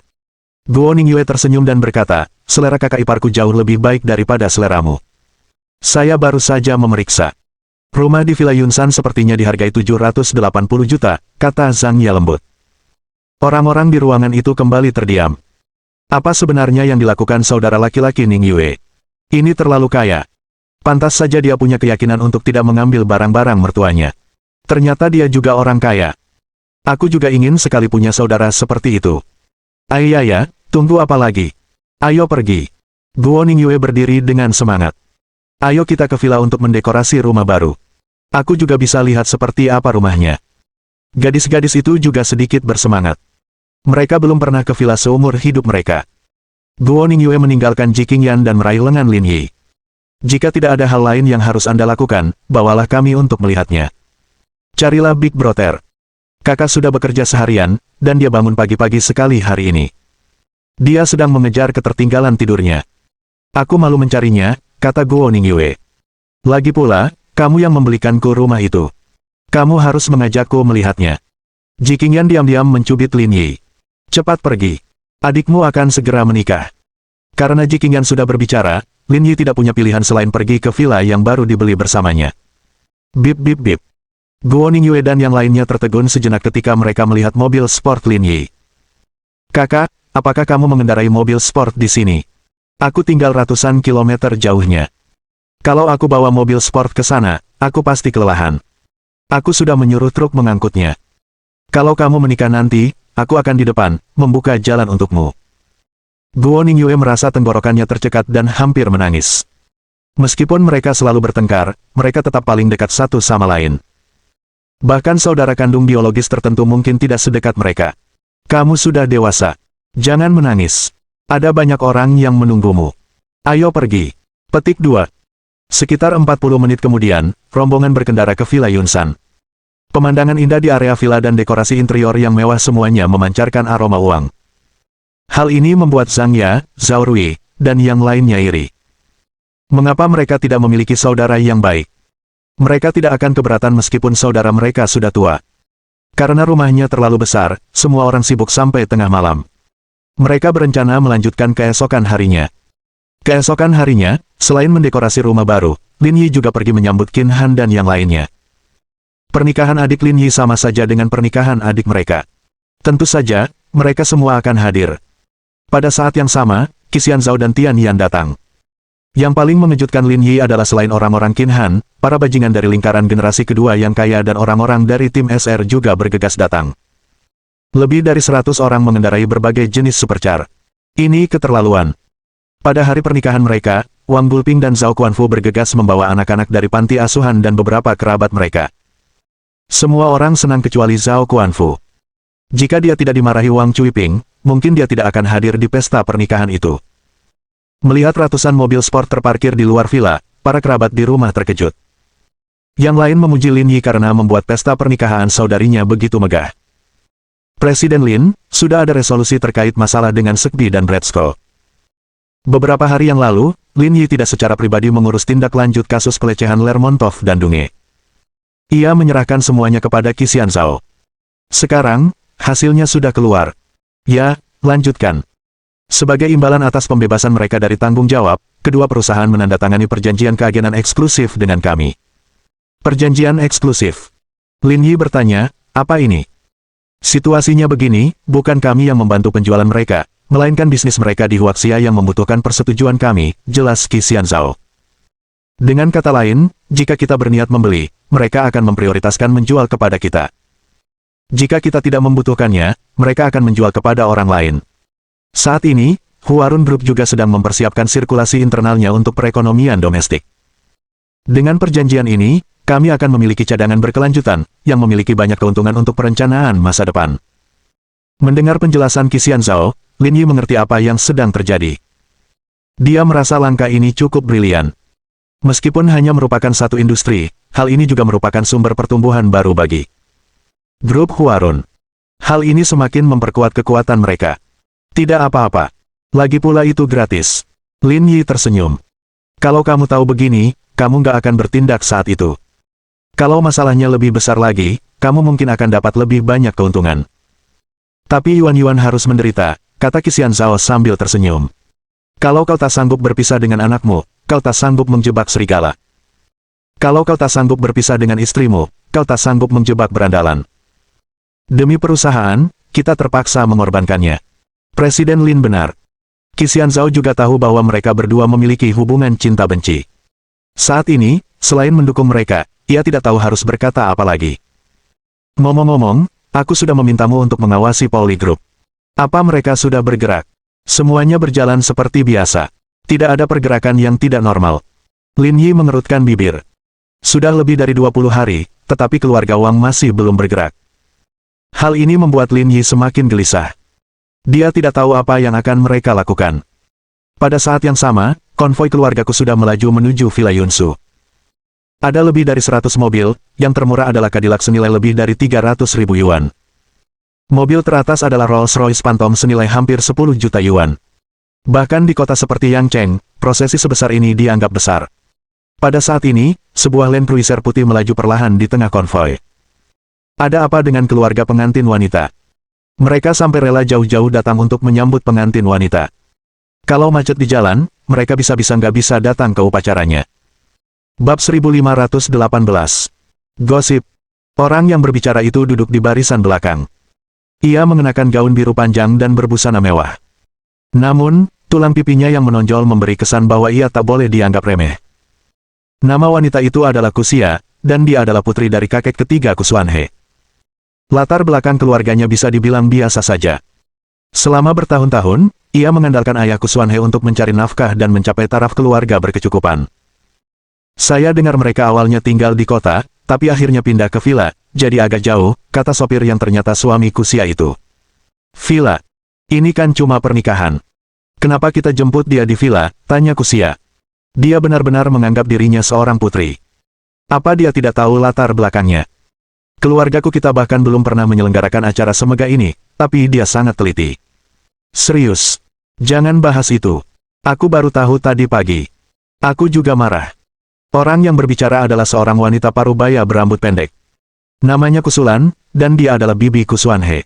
Guo Ningyue tersenyum dan berkata, selera kakak iparku jauh lebih baik daripada seleramu. Saya baru saja memeriksa. Rumah di Villa Yunsan sepertinya dihargai 780 juta, kata Zhang Ye lembut. Orang-orang di ruangan itu kembali terdiam. Apa sebenarnya yang dilakukan saudara laki-laki Ningyue? Ini terlalu kaya. Pantas saja dia punya keyakinan untuk tidak mengambil barang-barang mertuanya. Ternyata dia juga orang kaya. Aku juga ingin sekali punya saudara seperti itu. Ayah, tunggu apa lagi? Ayo pergi. Guo Ningyue berdiri dengan semangat. Ayo kita ke villa untuk mendekorasi rumah baru. Aku juga bisa lihat seperti apa rumahnya. Gadis-gadis itu juga sedikit bersemangat. Mereka belum pernah ke villa seumur hidup mereka. Guo Ningyue meninggalkan Ji Qingyan dan meraih lengan Lin Yi. Jika tidak ada hal lain yang harus Anda lakukan, bawalah kami untuk melihatnya. Carilah Big Brother. Kakak sudah bekerja seharian, dan dia bangun pagi-pagi sekali hari ini. Dia sedang mengejar ketertinggalan tidurnya. Aku malu mencarinya, kata Guo Ningyue. Lagi pula, kamu yang membelikanku rumah itu. Kamu harus mengajakku melihatnya. Ji Qingyan diam-diam mencubit Lin Yi. Cepat pergi. Adikmu akan segera menikah. Karena Ji Qingyan sudah berbicara, Lin Yi tidak punya pilihan selain pergi ke villa yang baru dibeli bersamanya. Bip bip bip. Guo Ningyue dan yang lainnya tertegun sejenak ketika mereka melihat mobil sport Lin Yi. Kakak, apakah kamu mengendarai mobil sport di sini? Aku tinggal ratusan kilometer jauhnya. Kalau aku bawa mobil sport ke sana, aku pasti kelelahan. Aku sudah menyuruh truk mengangkutnya. Kalau kamu menikah nanti, aku akan di depan, membuka jalan untukmu. Guo Ningyue merasa tenggorokannya tercekat dan hampir menangis. Meskipun mereka selalu bertengkar, mereka tetap paling dekat satu sama lain. Bahkan saudara kandung biologis tertentu mungkin tidak sedekat mereka. Kamu sudah dewasa. Jangan menangis. Ada banyak orang yang menunggumu. Ayo pergi. Petik 2. Sekitar 40 menit kemudian, rombongan berkendara ke Villa Yunsan. Pemandangan indah di area villa dan dekorasi interior yang mewah semuanya memancarkan aroma uang. Hal ini membuat Zhang Ya, Zhao Rui, dan yang lainnya iri. Mengapa mereka tidak memiliki saudara yang baik? Mereka tidak akan keberatan meskipun saudara mereka sudah tua. Karena rumahnya terlalu besar, semua orang sibuk sampai tengah malam. Mereka berencana melanjutkan keesokan harinya. Keesokan harinya, selain mendekorasi rumah baru, Lin Yi juga pergi menyambut Qin Han dan yang lainnya. Pernikahan adik Lin Yi sama saja dengan pernikahan adik mereka. Tentu saja, mereka semua akan hadir. Pada saat yang sama, Qixian Zhao dan Tian Yan datang. Yang paling mengejutkan Lin Yi adalah selain orang-orang Qin Han, para bajingan dari lingkaran generasi kedua yang kaya dan orang-orang dari tim SR juga bergegas datang. Lebih dari 100 orang mengendarai berbagai jenis supercar. Ini keterlaluan. Pada hari pernikahan mereka, Wang Bulping dan Zhao Guanfu bergegas membawa anak-anak dari panti asuhan dan beberapa kerabat mereka. Semua orang senang kecuali Zhao Guanfu. Jika dia tidak dimarahi Wang Cuiping, mungkin dia tidak akan hadir di pesta pernikahan itu. Melihat ratusan mobil sport terparkir di luar villa, para kerabat di rumah terkejut. Yang lain memuji Lin Yi karena membuat pesta pernikahan saudarinya begitu megah. Presiden Lin, sudah ada resolusi terkait masalah dengan Sekbi dan Bratsko. Beberapa hari yang lalu, Lin Yi tidak secara pribadi mengurus tindak lanjut kasus pelecehan Lermontov dan Dunge. Ia menyerahkan semuanya kepada Qixian Zhao. Sekarang, hasilnya sudah keluar. Ya, lanjutkan. Sebagai imbalan atas pembebasan mereka dari tanggung jawab, kedua perusahaan menandatangani perjanjian keagenan eksklusif dengan kami. Perjanjian eksklusif. Lin Yi bertanya, apa ini? Situasinya begini, bukan kami yang membantu penjualan mereka, melainkan bisnis mereka di Huaxia yang membutuhkan persetujuan kami, jelas Qixian Zhao. Dengan kata lain, jika kita berniat membeli, mereka akan memprioritaskan menjual kepada kita. Jika kita tidak membutuhkannya, mereka akan menjual kepada orang lain. Saat ini, Huarun Group juga sedang mempersiapkan sirkulasi internalnya untuk perekonomian domestik. Dengan perjanjian ini, kami akan memiliki cadangan berkelanjutan, yang memiliki banyak keuntungan untuk perencanaan masa depan. Mendengar penjelasan Qixian Zhao, Lin Yi mengerti apa yang sedang terjadi. Dia merasa langkah ini cukup brilian. Meskipun hanya merupakan satu industri, hal ini juga merupakan sumber pertumbuhan baru bagi Grup Huarun. Hal ini semakin memperkuat kekuatan mereka. Tidak apa-apa. Lagi pula itu gratis. Lin Yi tersenyum. Kalau kamu tahu begini, kamu nggak akan bertindak saat itu. Kalau masalahnya lebih besar lagi, kamu mungkin akan dapat lebih banyak keuntungan. Tapi Yuan harus menderita, kata Qixian Zhao sambil tersenyum. Kalau kau tak sanggup berpisah dengan anakmu, kau tak sanggup menjebak serigala. Kalau kau tak sanggup berpisah dengan istrimu, kau tak sanggup menjebak berandalan. Demi perusahaan, kita terpaksa mengorbankannya. Presiden Lin benar. Qixian Zhao juga tahu bahwa mereka berdua memiliki hubungan cinta-benci. Saat ini, selain mendukung mereka, ia tidak tahu harus berkata apa lagi. Ngomong-ngomong, aku sudah memintamu untuk mengawasi Pauli Group. Apa mereka sudah bergerak? Semuanya berjalan seperti biasa. Tidak ada pergerakan yang tidak normal. Lin Yi mengerutkan bibir. Sudah lebih dari 20 hari, tetapi keluarga Wang masih belum bergerak. Hal ini membuat Lin Yi semakin gelisah. Dia tidak tahu apa yang akan mereka lakukan. Pada saat yang sama, konvoi keluargaku sudah melaju menuju Villa Yunsu. Ada lebih dari 100 mobil, yang termurah adalah Cadillac senilai lebih dari 300.000 yuan. Mobil teratas adalah Rolls-Royce Phantom senilai hampir 10 juta yuan. Bahkan di kota seperti Yangcheng, prosesi sebesar ini dianggap besar. Pada saat ini, sebuah Land Cruiser putih melaju perlahan di tengah konvoi. Ada apa dengan keluarga pengantin wanita? Mereka sampai rela jauh-jauh datang untuk menyambut pengantin wanita. Kalau macet di jalan, mereka bisa-bisa nggak bisa datang ke upacaranya. Bab 1518. Gosip. Orang yang berbicara itu duduk di barisan belakang. Ia mengenakan gaun biru panjang dan berbusana mewah. Namun, tulang pipinya yang menonjol memberi kesan bahwa ia tak boleh dianggap remeh. Nama wanita itu adalah Kusia, dan dia adalah putri dari kakek ketiga Kusuanhe. Latar belakang keluarganya bisa dibilang biasa saja. Selama bertahun-tahun, ia mengandalkan ayah Kusuanhe untuk mencari nafkah dan mencapai taraf keluarga berkecukupan. Saya dengar mereka awalnya tinggal di kota, tapi akhirnya pindah ke villa, jadi agak jauh, kata sopir yang ternyata suami Kusia itu. Villa? Ini kan cuma pernikahan. Kenapa kita jemput dia di villa? Tanya Kusia. Dia benar-benar menganggap dirinya seorang putri. Apa dia tidak tahu latar belakangnya? Keluargaku kita bahkan belum pernah menyelenggarakan acara semegah ini, tapi dia sangat teliti. Serius? Jangan bahas itu. Aku baru tahu tadi pagi. Aku juga marah. Orang yang berbicara adalah seorang wanita parubaya berambut pendek. Namanya Kusulan, dan dia adalah bibi Kusuanhe.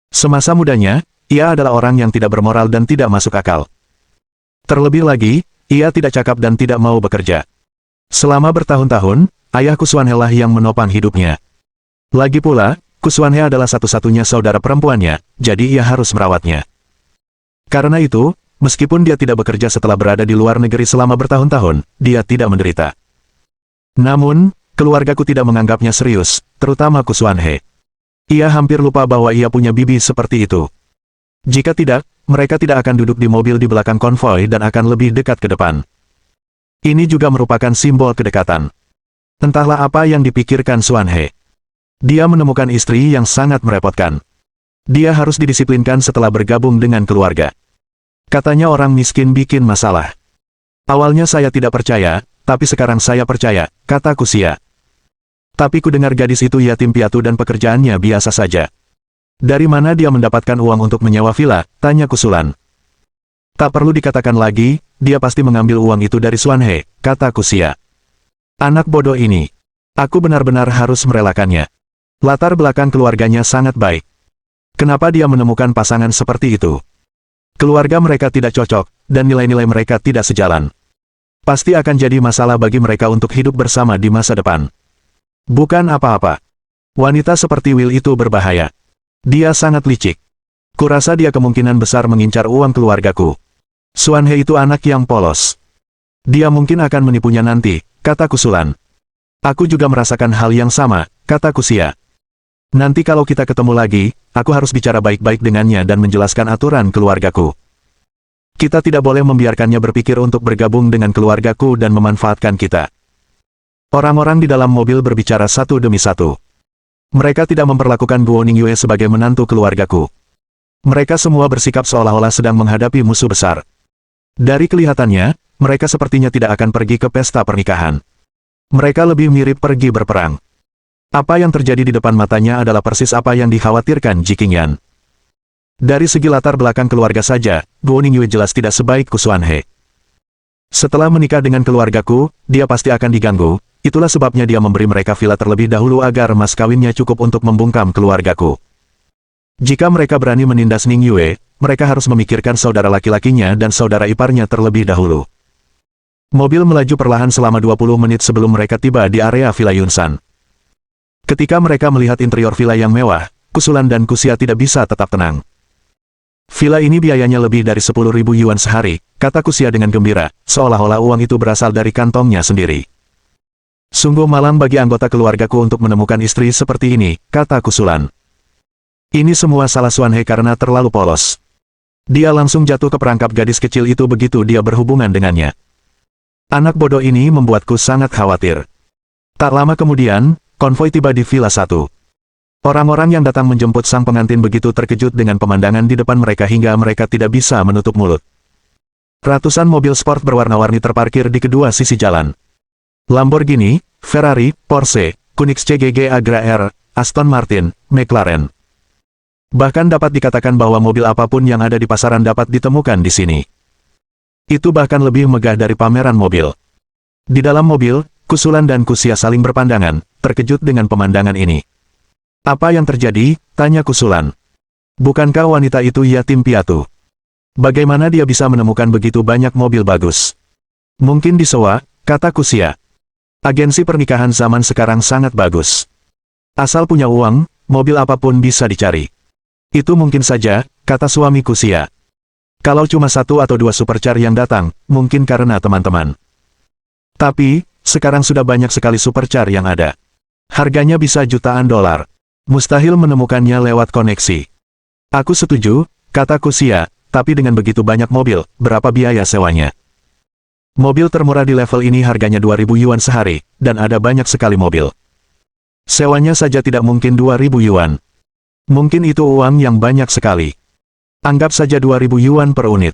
Semasa mudanya, ia adalah orang yang tidak bermoral dan tidak masuk akal. Terlebih lagi, ia tidak cakap dan tidak mau bekerja. Selama bertahun-tahun, ayah Kusuanhe lah yang menopang hidupnya. Lagi pula, Kusuanhe adalah satu-satunya saudara perempuannya, jadi ia harus merawatnya. Karena itu, meskipun dia tidak bekerja setelah berada di luar negeri selama bertahun-tahun, dia tidak menderita. Namun, keluargaku tidak menganggapnya serius, terutama Kusuanhe. Ia hampir lupa bahwa ia punya bibi seperti itu. Jika tidak, mereka tidak akan duduk di mobil di belakang konvoi dan akan lebih dekat ke depan. Ini juga merupakan simbol kedekatan. Entahlah apa yang dipikirkan Suanhe. Dia menemukan istri yang sangat merepotkan. Dia harus didisiplinkan setelah bergabung dengan keluarga. Katanya orang miskin bikin masalah. Awalnya saya tidak percaya, tapi sekarang saya percaya, kata Kusia. Tapi ku dengar gadis itu yatim piatu dan pekerjaannya biasa saja. Dari mana dia mendapatkan uang untuk menyewa villa? Tanya Kusulan. Tak perlu dikatakan lagi, dia pasti mengambil uang itu dari Suanhe, kata Kusia. Anak bodoh ini. Aku benar-benar harus merelakannya. Latar belakang keluarganya sangat baik. Kenapa dia menemukan pasangan seperti itu? Keluarga mereka tidak cocok, dan nilai-nilai mereka tidak sejalan. Pasti akan jadi masalah bagi mereka untuk hidup bersama di masa depan. Bukan apa-apa. Wanita seperti Will itu berbahaya. Dia sangat licik. Kurasa dia kemungkinan besar mengincar uang keluargaku. Suanhe itu anak yang polos. Dia mungkin akan menipunya nanti, kata Kusulan. Aku juga merasakan hal yang sama, kata Kusia. Nanti kalau kita ketemu lagi, aku harus bicara baik-baik dengannya dan menjelaskan aturan keluargaku. Kita tidak boleh membiarkannya berpikir untuk bergabung dengan keluargaku dan memanfaatkan kita. Orang-orang di dalam mobil berbicara satu demi satu. Mereka tidak memperlakukan Guo Ningyue sebagai menantu keluargaku. Mereka semua bersikap seolah-olah sedang menghadapi musuh besar. Dari kelihatannya, mereka sepertinya tidak akan pergi ke pesta pernikahan. Mereka lebih mirip pergi berperang. Apa yang terjadi di depan matanya adalah persis apa yang dikhawatirkan Ji Qingyan. Dari segi latar belakang keluarga saja, Guo Ningyue jelas tidak sebaik Kusuanhe. Setelah menikah dengan keluargaku, dia pasti akan diganggu, itulah sebabnya dia memberi mereka villa terlebih dahulu agar mas kawinnya cukup untuk membungkam keluargaku. Jika mereka berani menindas Ningyue, mereka harus memikirkan saudara laki-lakinya dan saudara iparnya terlebih dahulu. Mobil melaju perlahan selama 20 menit sebelum mereka tiba di area Villa Yunsan. Ketika mereka melihat interior villa yang mewah, Kusulan dan Kusia tidak bisa tetap tenang. Villa ini biayanya lebih dari 10.000 yuan sehari, kata Kusia dengan gembira, seolah-olah uang itu berasal dari kantongnya sendiri. Sungguh malang bagi anggota keluargaku untuk menemukan istri seperti ini, kata Kusulan. Ini semua salah Suanhe karena terlalu polos. Dia langsung jatuh ke perangkap gadis kecil itu begitu dia berhubungan dengannya. Anak bodoh ini membuatku sangat khawatir. Tak lama kemudian, konvoi tiba di Villa 1. Orang-orang yang datang menjemput sang pengantin begitu terkejut dengan pemandangan di depan mereka hingga mereka tidak bisa menutup mulut. Ratusan mobil sport berwarna-warni terparkir di kedua sisi jalan. Lamborghini, Ferrari, Porsche, Koenigsegg Agra R, Aston Martin, McLaren. Bahkan dapat dikatakan bahwa mobil apapun yang ada di pasaran dapat ditemukan di sini. Itu bahkan lebih megah dari pameran mobil. Di dalam mobil, Kusulan dan Kusia saling berpandangan, terkejut dengan pemandangan ini. Apa yang terjadi? Tanya Kusulan. Bukankah wanita itu yatim piatu? Bagaimana dia bisa menemukan begitu banyak mobil bagus? Mungkin disewa, kata Kusia. Agensi pernikahan zaman sekarang sangat bagus. Asal punya uang, mobil apapun bisa dicari. Itu mungkin saja, kata suami Kusia. Kalau cuma 1 atau 2 supercar yang datang, mungkin karena teman-teman. Tapi, sekarang sudah banyak sekali supercar yang ada. Harganya bisa jutaan dolar. Mustahil menemukannya lewat koneksi. Aku setuju, kata Kusia, tapi dengan begitu banyak mobil, berapa biaya sewanya? Mobil termurah di level ini harganya 2.000 yuan sehari, dan ada banyak sekali mobil. Sewanya saja tidak mungkin 2.000 yuan. Mungkin itu uang yang banyak sekali. Anggap saja 2.000 yuan per unit.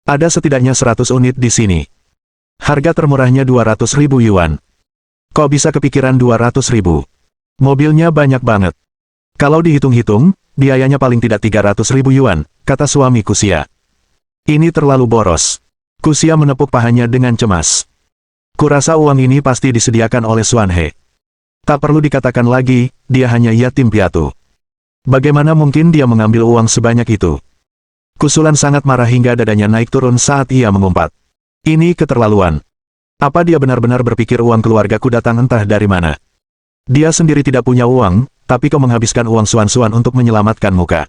Ada setidaknya 100 unit di sini. Harga termurahnya 200.000 yuan. Kok bisa kepikiran 200.000? Mobilnya banyak banget. Kalau dihitung-hitung, biayanya paling tidak 300.000 yuan, kata suami Kusia. Ini terlalu boros. Kusia menepuk pahanya dengan cemas. Kurasa uang ini pasti disediakan oleh Xuanhe. Tak perlu dikatakan lagi, dia hanya yatim piatu. Bagaimana mungkin dia mengambil uang sebanyak itu? Kusulan sangat marah hingga dadanya naik turun saat ia mengumpat. Ini keterlaluan. Apa dia benar-benar berpikir uang keluargaku datang entah dari mana? Dia sendiri tidak punya uang, tapi kau menghabiskan uang Xuan-Xuan untuk menyelamatkan muka.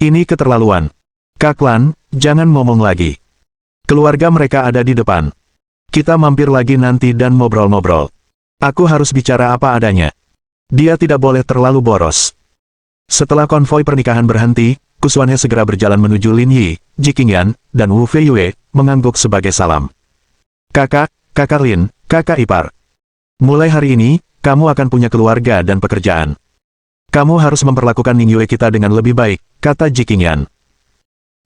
Ini keterlaluan. Kak Lan, jangan ngomong lagi. Keluarga mereka ada di depan. Kita mampir lagi nanti dan ngobrol-ngobrol. Aku harus bicara apa adanya. Dia tidak boleh terlalu boros. Setelah konvoi pernikahan berhenti, Kusuanhe segera berjalan menuju Lin Yi, Ji Qingyan, dan Wu Feiyue, mengangguk sebagai salam. Kakak Lin, kakak ipar. Mulai hari ini, kamu akan punya keluarga dan pekerjaan. Kamu harus memperlakukan Ning Yue kita dengan lebih baik, kata Ji Qingyan.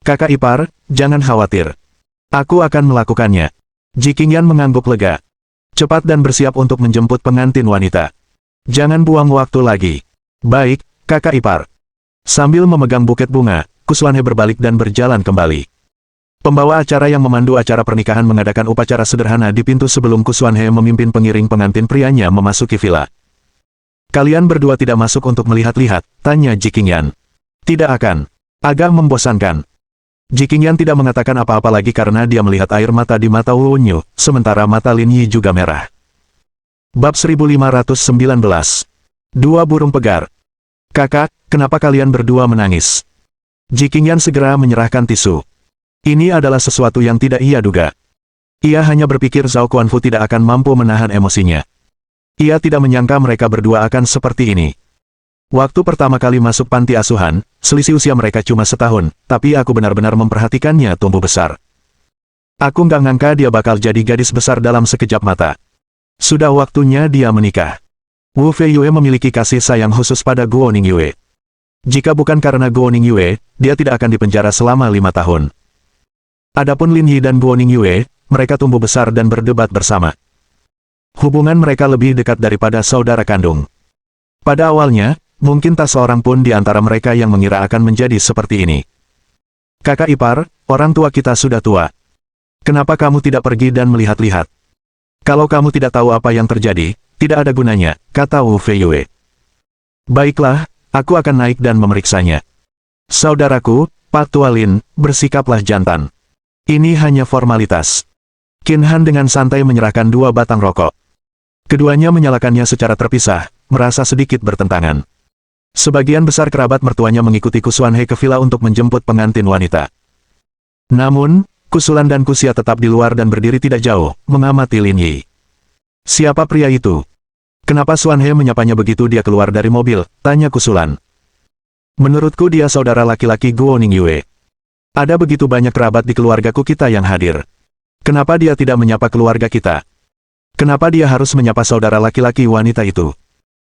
Kakak ipar, jangan khawatir. Aku akan melakukannya. Ji Qingyan mengangguk lega. Cepat dan bersiap untuk menjemput pengantin wanita. Jangan buang waktu lagi. Baik, kakak ipar. Sambil memegang buket bunga, Kusuanhe berbalik dan berjalan kembali. Pembawa acara yang memandu acara pernikahan mengadakan upacara sederhana di pintu sebelum Kusuanhe memimpin pengiring pengantin prianya memasuki villa. Kalian berdua tidak masuk untuk melihat-lihat, tanya Ji Qingyan. Tidak akan. Agak membosankan. Ji Qingyan tidak mengatakan apa-apa lagi karena dia melihat air mata di mata Wu Wenyu, sementara mata Lin Yi juga merah. Bab 1519. Dua burung pegar. Kakak, kenapa kalian berdua menangis? Ji Qingyan segera menyerahkan tisu. Ini adalah sesuatu yang tidak ia duga. Ia hanya berpikir Zhao Kuanfu tidak akan mampu menahan emosinya. Ia tidak menyangka mereka berdua akan seperti ini. Waktu pertama kali masuk panti asuhan, selisih usia mereka cuma setahun, tapi aku benar-benar memperhatikannya tumbuh besar. Aku nggak ngangka dia bakal jadi gadis besar dalam sekejap mata. Sudah waktunya dia menikah. Wu Feiyue memiliki kasih sayang khusus pada Guo Ningyue. Jika bukan karena Guo Ningyue, dia tidak akan dipenjara selama 5 tahun. Adapun Lin Yi dan Guo Ningyue, mereka tumbuh besar dan berdebat bersama. Hubungan mereka lebih dekat daripada saudara kandung. Pada awalnya, mungkin tak seorang pun di antara mereka yang mengira akan menjadi seperti ini. Kakak ipar, orang tua kita sudah tua. Kenapa kamu tidak pergi dan melihat-lihat? Kalau kamu tidak tahu apa yang terjadi, tidak ada gunanya, kata Wu Feiyue. Baiklah, aku akan naik dan memeriksanya. Saudaraku, Pak Tua Lin, bersikaplah jantan. Ini hanya formalitas. Qin Han dengan santai menyerahkan 2 batang rokok. Keduanya menyalakannya secara terpisah, merasa sedikit bertentangan. Sebagian besar kerabat mertuanya mengikuti Kusuanhe ke villa untuk menjemput pengantin wanita. Namun, Kusulan dan Kusia tetap di luar dan berdiri tidak jauh, mengamati Lin Yi. Siapa pria itu? Kenapa Xuanhe menyapanya begitu dia keluar dari mobil, tanya Kusulan. Menurutku dia saudara laki-laki Guo Ningyue. Ada begitu banyak kerabat di keluargaku kita yang hadir. Kenapa dia tidak menyapa keluarga kita? Kenapa dia harus menyapa saudara laki-laki wanita itu?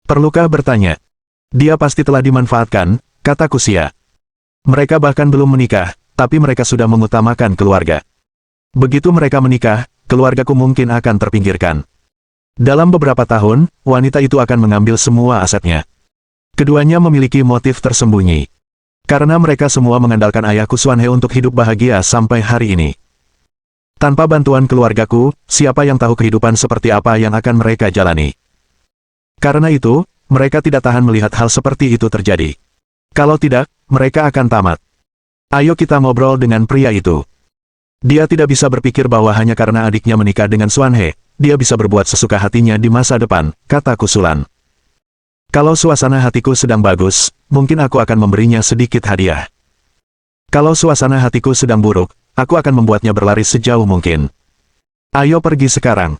Perlukah bertanya? Dia pasti telah dimanfaatkan, kata Kusia. Mereka bahkan belum menikah, tapi mereka sudah mengutamakan keluarga. Begitu mereka menikah, keluargaku mungkin akan terpinggirkan. Dalam beberapa tahun, wanita itu akan mengambil semua asetnya. Keduanya memiliki motif tersembunyi. Karena mereka semua mengandalkan ayahku Xuanhe untuk hidup bahagia sampai hari ini. Tanpa bantuan keluargaku, siapa yang tahu kehidupan seperti apa yang akan mereka jalani. Karena itu, mereka tidak tahan melihat hal seperti itu terjadi. Kalau tidak, mereka akan tamat. Ayo kita ngobrol dengan pria itu. Dia tidak bisa berpikir bahwa hanya karena adiknya menikah dengan Xuanhe, dia bisa berbuat sesuka hatinya di masa depan, kata Kusulan. Kalau suasana hatiku sedang bagus, mungkin aku akan memberinya sedikit hadiah. Kalau suasana hatiku sedang buruk, aku akan membuatnya berlari sejauh mungkin. Ayo pergi sekarang.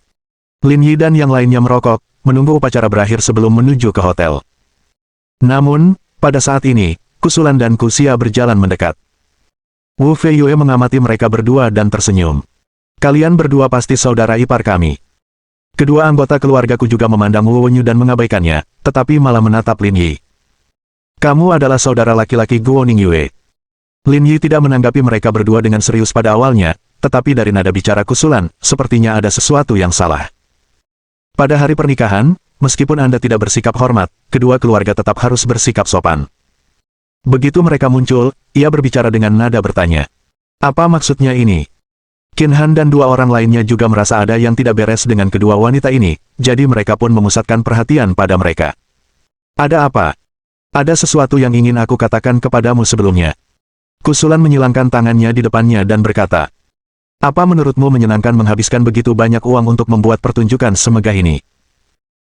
Lin Yi dan yang lainnya merokok, menunggu upacara berakhir sebelum menuju ke hotel. Namun, pada saat ini, Kusulan dan Kusia berjalan mendekat. Wu Feiyue mengamati mereka berdua dan tersenyum. Kalian berdua pasti saudara ipar kami. Kedua anggota keluargaku juga memandang Wu Wenyu dan mengabaikannya, tetapi malah menatap Lin Yi. Kamu adalah saudara laki-laki Guo Ningyue. Lin Yi tidak menanggapi mereka berdua dengan serius pada awalnya, tetapi dari nada bicara Kusulan, sepertinya ada sesuatu yang salah. Pada hari pernikahan, meskipun Anda tidak bersikap hormat, kedua keluarga tetap harus bersikap sopan. Begitu mereka muncul, ia berbicara dengan nada bertanya. Apa maksudnya ini? Qin Han dan dua orang lainnya juga merasa ada yang tidak beres dengan kedua wanita ini, jadi mereka pun memusatkan perhatian pada mereka. Ada apa? Ada sesuatu yang ingin aku katakan kepadamu sebelumnya. Kusulan menyilangkan tangannya di depannya dan berkata, apa menurutmu menyenangkan menghabiskan begitu banyak uang untuk membuat pertunjukan semegah ini?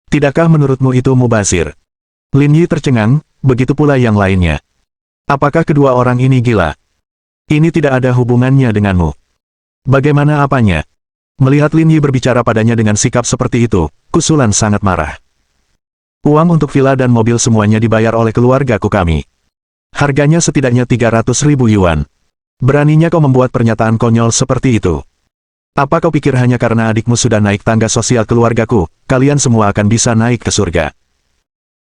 Tidakkah menurutmu itu mubazir? Lin Yi tercengang, begitu pula yang lainnya. Apakah kedua orang ini gila? Ini tidak ada hubungannya denganmu. Bagaimana apanya? Melihat Lin Yi berbicara padanya dengan sikap seperti itu, Kusulan sangat marah. Uang untuk villa dan mobil semuanya dibayar oleh keluargaku kami. Harganya setidaknya 300.000 yuan. Beraninya kau membuat pernyataan konyol seperti itu. Apa kau pikir hanya karena adikmu sudah naik tangga sosial keluargaku, kalian semua akan bisa naik ke surga?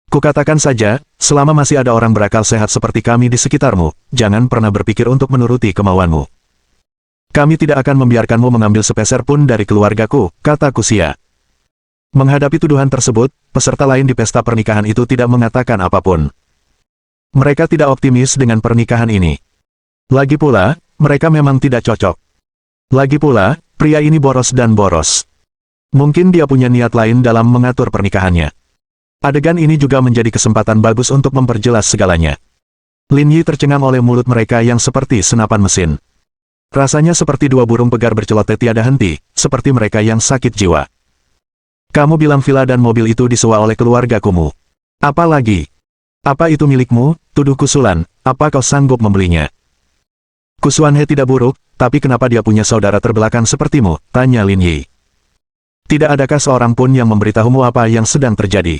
Kukatakan saja, selama masih ada orang berakal sehat seperti kami di sekitarmu, jangan pernah berpikir untuk menuruti kemauanmu. Kami tidak akan membiarkanmu mengambil sepeser pun dari keluargaku, kata Kusia. Menghadapi tuduhan tersebut, peserta lain di pesta pernikahan itu tidak mengatakan apapun. Mereka tidak optimis dengan pernikahan ini. Lagi pula, mereka memang tidak cocok. Lagi pula, pria ini boros dan boros. Mungkin dia punya niat lain dalam mengatur pernikahannya. Adegan ini juga menjadi kesempatan bagus untuk memperjelas segalanya. Lin Yi tercengang oleh mulut mereka yang seperti senapan mesin. Rasanya seperti dua burung pegar berceloteh tiada henti, seperti mereka yang sakit jiwa. Kamu bilang villa dan mobil itu disewa oleh keluargakumu. Apa lagi? Apa itu milikmu? Tuduh Kusulan, apa kau sanggup membelinya? Kusuanhe tidak buruk, tapi kenapa dia punya saudara terbelakang sepertimu? Tanya Lin Yi. Tidak adakah seorang pun yang memberitahumu apa yang sedang terjadi?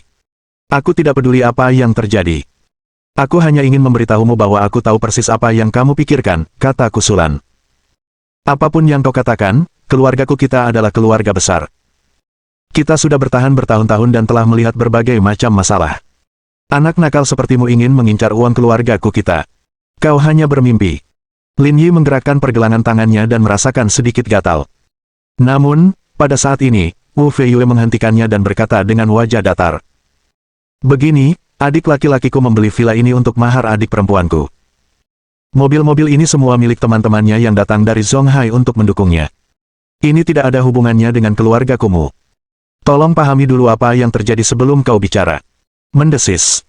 Aku tidak peduli apa yang terjadi. Aku hanya ingin memberitahumu bahwa aku tahu persis apa yang kamu pikirkan, kata Kusulan. Apapun yang kau katakan, keluargaku kita adalah keluarga besar. Kita sudah bertahan bertahun-tahun dan telah melihat berbagai macam masalah. Anak nakal sepertimu ingin mengincar uang keluargaku kita. Kau hanya bermimpi. Lin Yi menggerakkan pergelangan tangannya dan merasakan sedikit gatal. Namun, pada saat ini, Wu Feiyue menghentikannya dan berkata dengan wajah datar. Begini, adik laki-lakiku membeli villa ini untuk mahar adik perempuanku. Mobil-mobil ini semua milik teman-temannya yang datang dari Zonghai untuk mendukungnya. Ini tidak ada hubungannya dengan keluargakumu. Tolong pahami dulu apa yang terjadi sebelum kau bicara. Mendesis.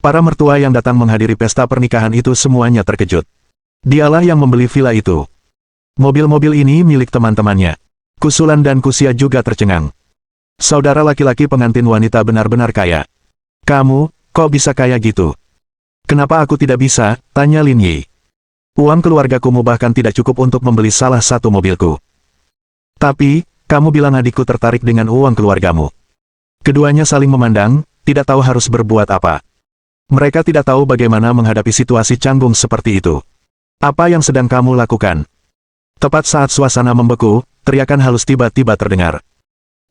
Para mertua yang datang menghadiri pesta pernikahan itu semuanya terkejut. Dialah yang membeli villa itu. Mobil-mobil ini milik teman-temannya. Kusulan dan Kusia juga tercengang. Saudara laki-laki pengantin wanita benar-benar kaya. Kamu, kok bisa kaya gitu? Kenapa aku tidak bisa? Tanya Lin Yi. Uang keluargaku bahkan tidak cukup untuk membeli salah satu mobilku. Tapi, kamu bilang adikku tertarik dengan uang keluargamu. Keduanya saling memandang, tidak tahu harus berbuat apa. Mereka tidak tahu bagaimana menghadapi situasi canggung seperti itu. Apa yang sedang kamu lakukan? Tepat saat suasana membeku, teriakan halus tiba-tiba terdengar.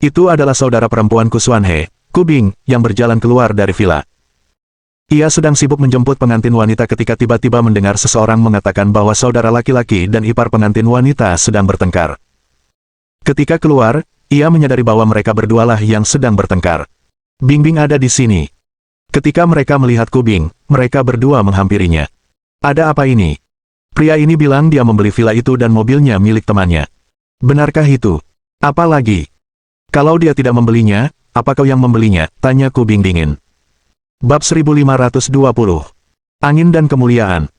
Itu adalah saudara perempuan Kusuanhe, Kubing, yang berjalan keluar dari villa. Ia sedang sibuk menjemput pengantin wanita ketika tiba-tiba mendengar seseorang mengatakan bahwa saudara laki-laki dan ipar pengantin wanita sedang bertengkar. Ketika keluar, ia menyadari bahwa mereka berdualah yang sedang bertengkar. Bingbing ada di sini. Ketika mereka melihat Kubing, mereka berdua menghampirinya. Ada apa ini? Pria ini bilang dia membeli villa itu dan mobilnya milik temannya. Benarkah itu? Apa lagi? Kalau dia tidak membelinya, apa kau yang membelinya? Tanya Kubing dingin. Bab 1520. Angin dan Kemuliaan.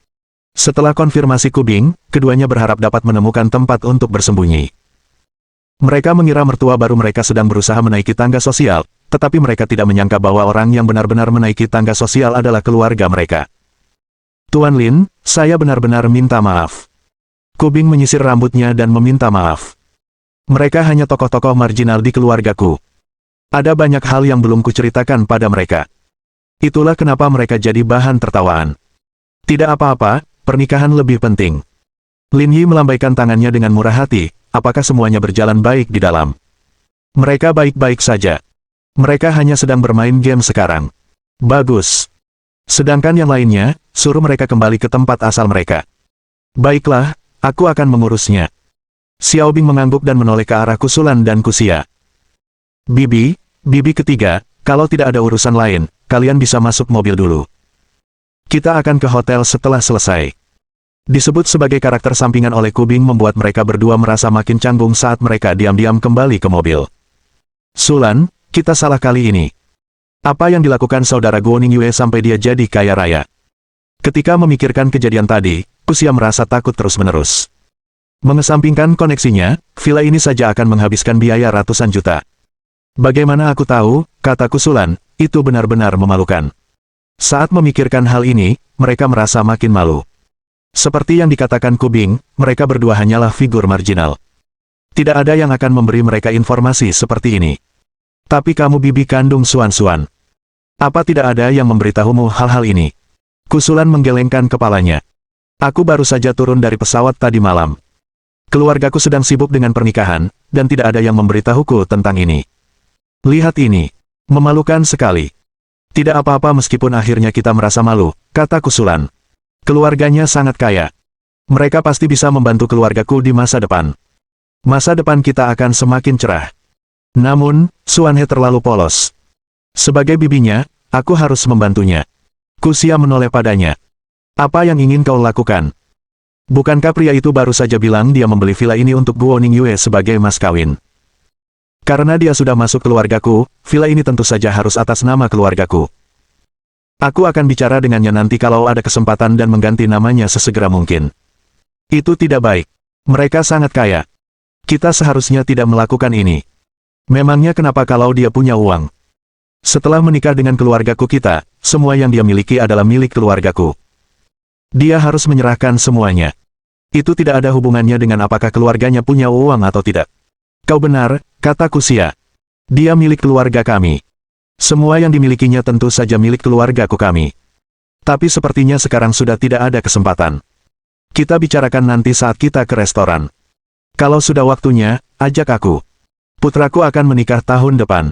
Setelah konfirmasi Kubing, keduanya berharap dapat menemukan tempat untuk bersembunyi. Mereka mengira mertua baru mereka sedang berusaha menaiki tangga sosial, tetapi mereka tidak menyangka bahwa orang yang benar-benar menaiki tangga sosial adalah keluarga mereka. Tuan Lin, saya benar-benar minta maaf. Kubing menyisir rambutnya dan meminta maaf. Mereka hanya tokoh-tokoh marginal di keluargaku. Ada banyak hal yang belum kuceritakan pada mereka. Itulah kenapa mereka jadi bahan tertawaan. Tidak apa-apa, pernikahan lebih penting. Lin Yi melambaikan tangannya dengan murah hati, apakah semuanya berjalan baik di dalam? Mereka baik-baik saja. Mereka hanya sedang bermain game sekarang. Bagus. Sedangkan yang lainnya, suruh mereka kembali ke tempat asal mereka. Baiklah, aku akan mengurusnya. Xiao Bing mengangguk dan menoleh ke arah Kusulan dan Kusia. Bibi ketiga, kalau tidak ada urusan lain, kalian bisa masuk mobil dulu. Kita akan ke hotel setelah selesai. Disebut sebagai karakter sampingan oleh Kubing membuat mereka berdua merasa makin canggung saat mereka diam-diam kembali ke mobil. Sulan, kita salah kali ini. Apa yang dilakukan saudara Guo Ningyue sampai dia jadi kaya raya? Ketika memikirkan kejadian tadi, Kusia merasa takut terus-menerus. Mengesampingkan koneksinya, villa ini saja akan menghabiskan biaya ratusan juta. Bagaimana aku tahu, kata Kusulan, itu benar-benar memalukan. Saat memikirkan hal ini, mereka merasa makin malu. Seperti yang dikatakan Kubing, mereka berdua hanyalah figur marginal. Tidak ada yang akan memberi mereka informasi seperti ini. Tapi kamu bibi kandung Suan-Suan. Apa tidak ada yang memberitahumu hal-hal ini? Kusulan menggelengkan kepalanya. Aku baru saja turun dari pesawat tadi malam. Keluargaku sedang sibuk dengan pernikahan, dan tidak ada yang memberitahuku tentang ini. Lihat ini. Memalukan sekali. Tidak apa-apa meskipun akhirnya kita merasa malu, kata Kusulan. Keluarganya sangat kaya. Mereka pasti bisa membantu keluargaku di masa depan. Masa depan kita akan semakin cerah. Namun, Suanhe terlalu polos. Sebagai bibinya, aku harus membantunya. Kusia menoleh padanya. Apa yang ingin kau lakukan? Bukankah pria itu baru saja bilang dia membeli villa ini untuk Guo Ningyue sebagai mas kawin? Karena dia sudah masuk keluargaku, villa ini tentu saja harus atas nama keluargaku. Aku akan bicara dengannya nanti kalau ada kesempatan dan mengganti namanya sesegera mungkin. Itu tidak baik. Mereka sangat kaya. Kita seharusnya tidak melakukan ini. Memangnya kenapa kalau dia punya uang? Setelah menikah dengan keluargaku kita, semua yang dia miliki adalah milik keluargaku. Dia harus menyerahkan semuanya. Itu tidak ada hubungannya dengan apakah keluarganya punya uang atau tidak. Kau benar, kata Kusia. Dia milik keluarga kami. Semua yang dimilikinya tentu saja milik keluargaku kami. Tapi sepertinya sekarang sudah tidak ada kesempatan. Kita bicarakan nanti saat kita ke restoran. Kalau sudah waktunya, ajak aku. Putraku akan menikah tahun depan.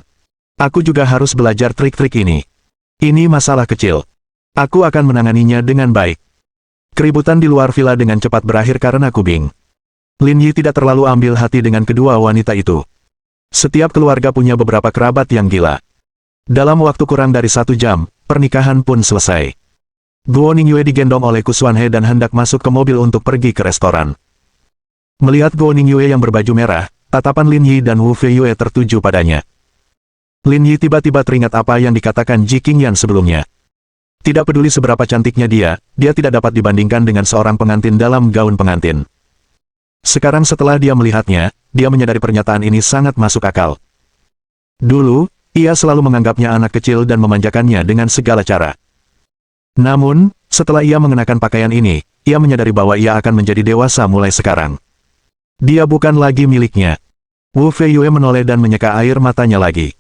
Aku juga harus belajar trik-trik ini. Ini masalah kecil. Aku akan menanganinya dengan baik. Keributan di luar villa dengan cepat berakhir karena Kubing. Lin Yi tidak terlalu ambil hati dengan kedua wanita itu. Setiap keluarga punya beberapa kerabat yang gila. Dalam waktu kurang dari 1 jam, pernikahan pun selesai. Guo Ningyue digendong oleh Kusuanhe dan hendak masuk ke mobil untuk pergi ke restoran. Melihat Guo Ningyue yang berbaju merah, tatapan Lin Yi dan Wu Feiyue tertuju padanya. Lin Yi tiba-tiba teringat apa yang dikatakan Ji Qingyan sebelumnya. Tidak peduli seberapa cantiknya dia tidak dapat dibandingkan dengan seorang pengantin dalam gaun pengantin. Sekarang setelah dia melihatnya, dia menyadari pernyataan ini sangat masuk akal. Dulu, ia selalu menganggapnya anak kecil dan memanjakannya dengan segala cara. Namun, setelah ia mengenakan pakaian ini, ia menyadari bahwa ia akan menjadi dewasa mulai sekarang. Dia bukan lagi miliknya. Wu Feiyue menoleh dan menyeka air matanya lagi.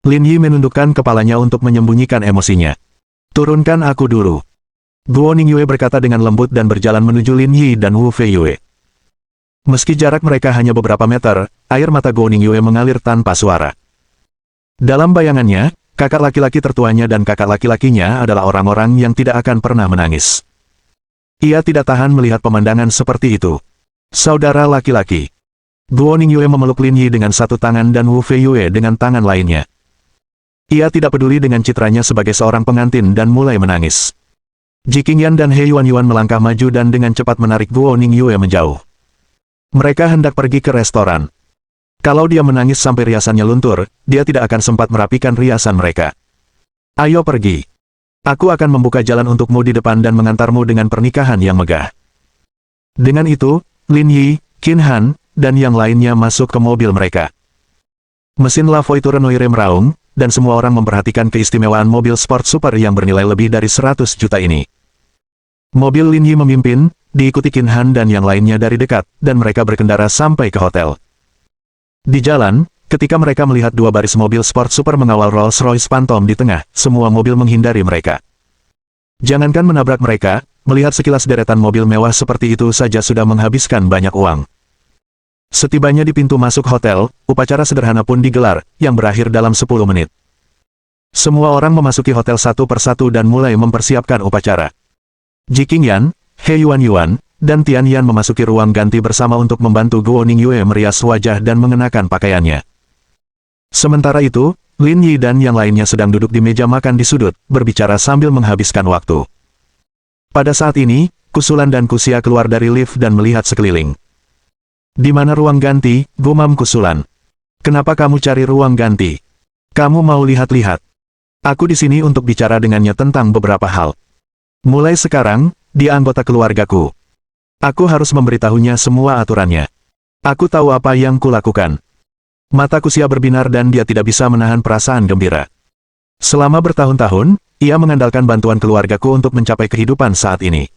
Lin Yi menundukkan kepalanya untuk menyembunyikan emosinya. Turunkan aku dulu. Guo Ningyue berkata dengan lembut dan berjalan menuju Lin Yi dan Wu Feiyue. Meski jarak mereka hanya beberapa meter, air mata Guo Ningyue mengalir tanpa suara. Dalam bayangannya, kakak laki-laki tertuanya dan kakak laki-lakinya adalah orang-orang yang tidak akan pernah menangis. Ia tidak tahan melihat pemandangan seperti itu. Saudara laki-laki. Guo Ningyue memeluk Lin Yi dengan satu tangan dan Wu Feiyue dengan tangan lainnya. Ia tidak peduli dengan citranya sebagai seorang pengantin dan mulai menangis. Ji Qingyan dan He Yuanyuan melangkah maju dan dengan cepat menarik Guo Ningyue menjauh. Mereka hendak pergi ke restoran. Kalau dia menangis sampai riasannya luntur, dia tidak akan sempat merapikan riasan mereka. Ayo pergi. Aku akan membuka jalan untukmu di depan dan mengantarmu dengan pernikahan yang megah. Dengan itu, Lin Yi, Qin Han, dan yang lainnya masuk ke mobil mereka. Mesin Lavoie Tournoire meraung, dan semua orang memperhatikan keistimewaan mobil sport super yang bernilai lebih dari 100 juta ini. Mobil Lin Yi memimpin, diikuti Qin Han dan yang lainnya dari dekat, dan mereka berkendara sampai ke hotel. Di jalan, ketika mereka melihat dua baris mobil sport super mengawal Rolls-Royce Phantom di tengah, semua mobil menghindari mereka. Jangankan menabrak mereka, melihat sekilas deretan mobil mewah seperti itu saja sudah menghabiskan banyak uang. Setibanya di pintu masuk hotel, upacara sederhana pun digelar, yang berakhir dalam 10 menit. Semua orang memasuki hotel satu persatu dan mulai mempersiapkan upacara. Ji Qingyan, He Yuanyuan, dan Tian Yan memasuki ruang ganti bersama untuk membantu Guo Ningyue merias wajah dan mengenakan pakaiannya. Sementara itu, Lin Yi dan yang lainnya sedang duduk di meja makan di sudut, berbicara sambil menghabiskan waktu. Pada saat ini, Kusulan dan Kusia keluar dari lift dan melihat sekeliling. Di mana ruang ganti, gumam Kusulan. Kenapa kamu cari ruang ganti? Kamu mau lihat-lihat? Aku di sini untuk bicara dengannya tentang beberapa hal. Mulai sekarang, dia anggota keluargaku. Aku harus memberitahunya semua aturannya. Aku tahu apa yang kulakukan. Mata Kusia berbinar dan dia tidak bisa menahan perasaan gembira. Selama bertahun-tahun, ia mengandalkan bantuan keluargaku untuk mencapai kehidupan saat ini.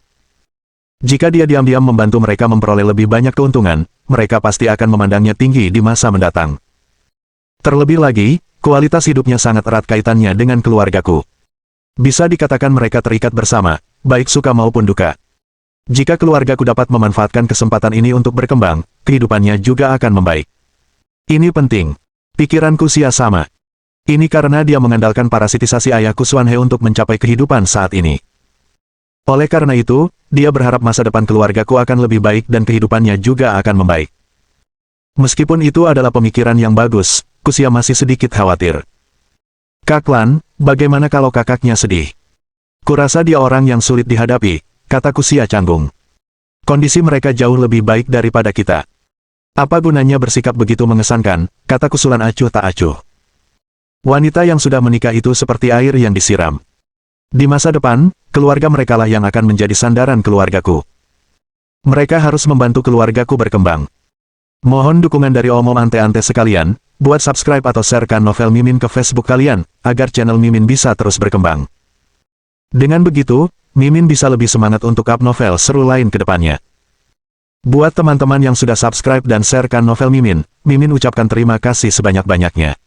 Jika dia diam-diam membantu mereka memperoleh lebih banyak keuntungan, mereka pasti akan memandangnya tinggi di masa mendatang. Terlebih lagi, kualitas hidupnya sangat erat kaitannya dengan keluargaku. Bisa dikatakan mereka terikat bersama, baik suka maupun duka. Jika keluargaku dapat memanfaatkan kesempatan ini untuk berkembang, kehidupannya juga akan membaik. Ini penting. Pikiran Kusia sama. Ini karena dia mengandalkan parasitisasi ayahku Xuan He untuk mencapai kehidupan saat ini. Oleh karena itu, dia berharap masa depan keluargaku akan lebih baik dan kehidupannya juga akan membaik. Meskipun itu adalah pemikiran yang bagus, Kusia masih sedikit khawatir. Kak Lan, bagaimana kalau kakaknya sedih? Kurasa dia orang yang sulit dihadapi, kata Kusia canggung. Kondisi mereka jauh lebih baik daripada kita. Apa gunanya bersikap begitu mengesankan, kata Kusulan acuh tak acuh. Wanita yang sudah menikah itu seperti air yang disiram. Di masa depan, keluarga merekalah yang akan menjadi sandaran keluargaku. Mereka harus membantu keluargaku berkembang. Mohon dukungan dari omom ante-ante sekalian, buat subscribe atau sharekan novel Mimin ke Facebook kalian, agar channel Mimin bisa terus berkembang. Dengan begitu, Mimin bisa lebih semangat untuk up novel seru lain ke depannya. Buat teman-teman yang sudah subscribe dan sharekan novel Mimin, Mimin ucapkan terima kasih sebanyak-banyaknya.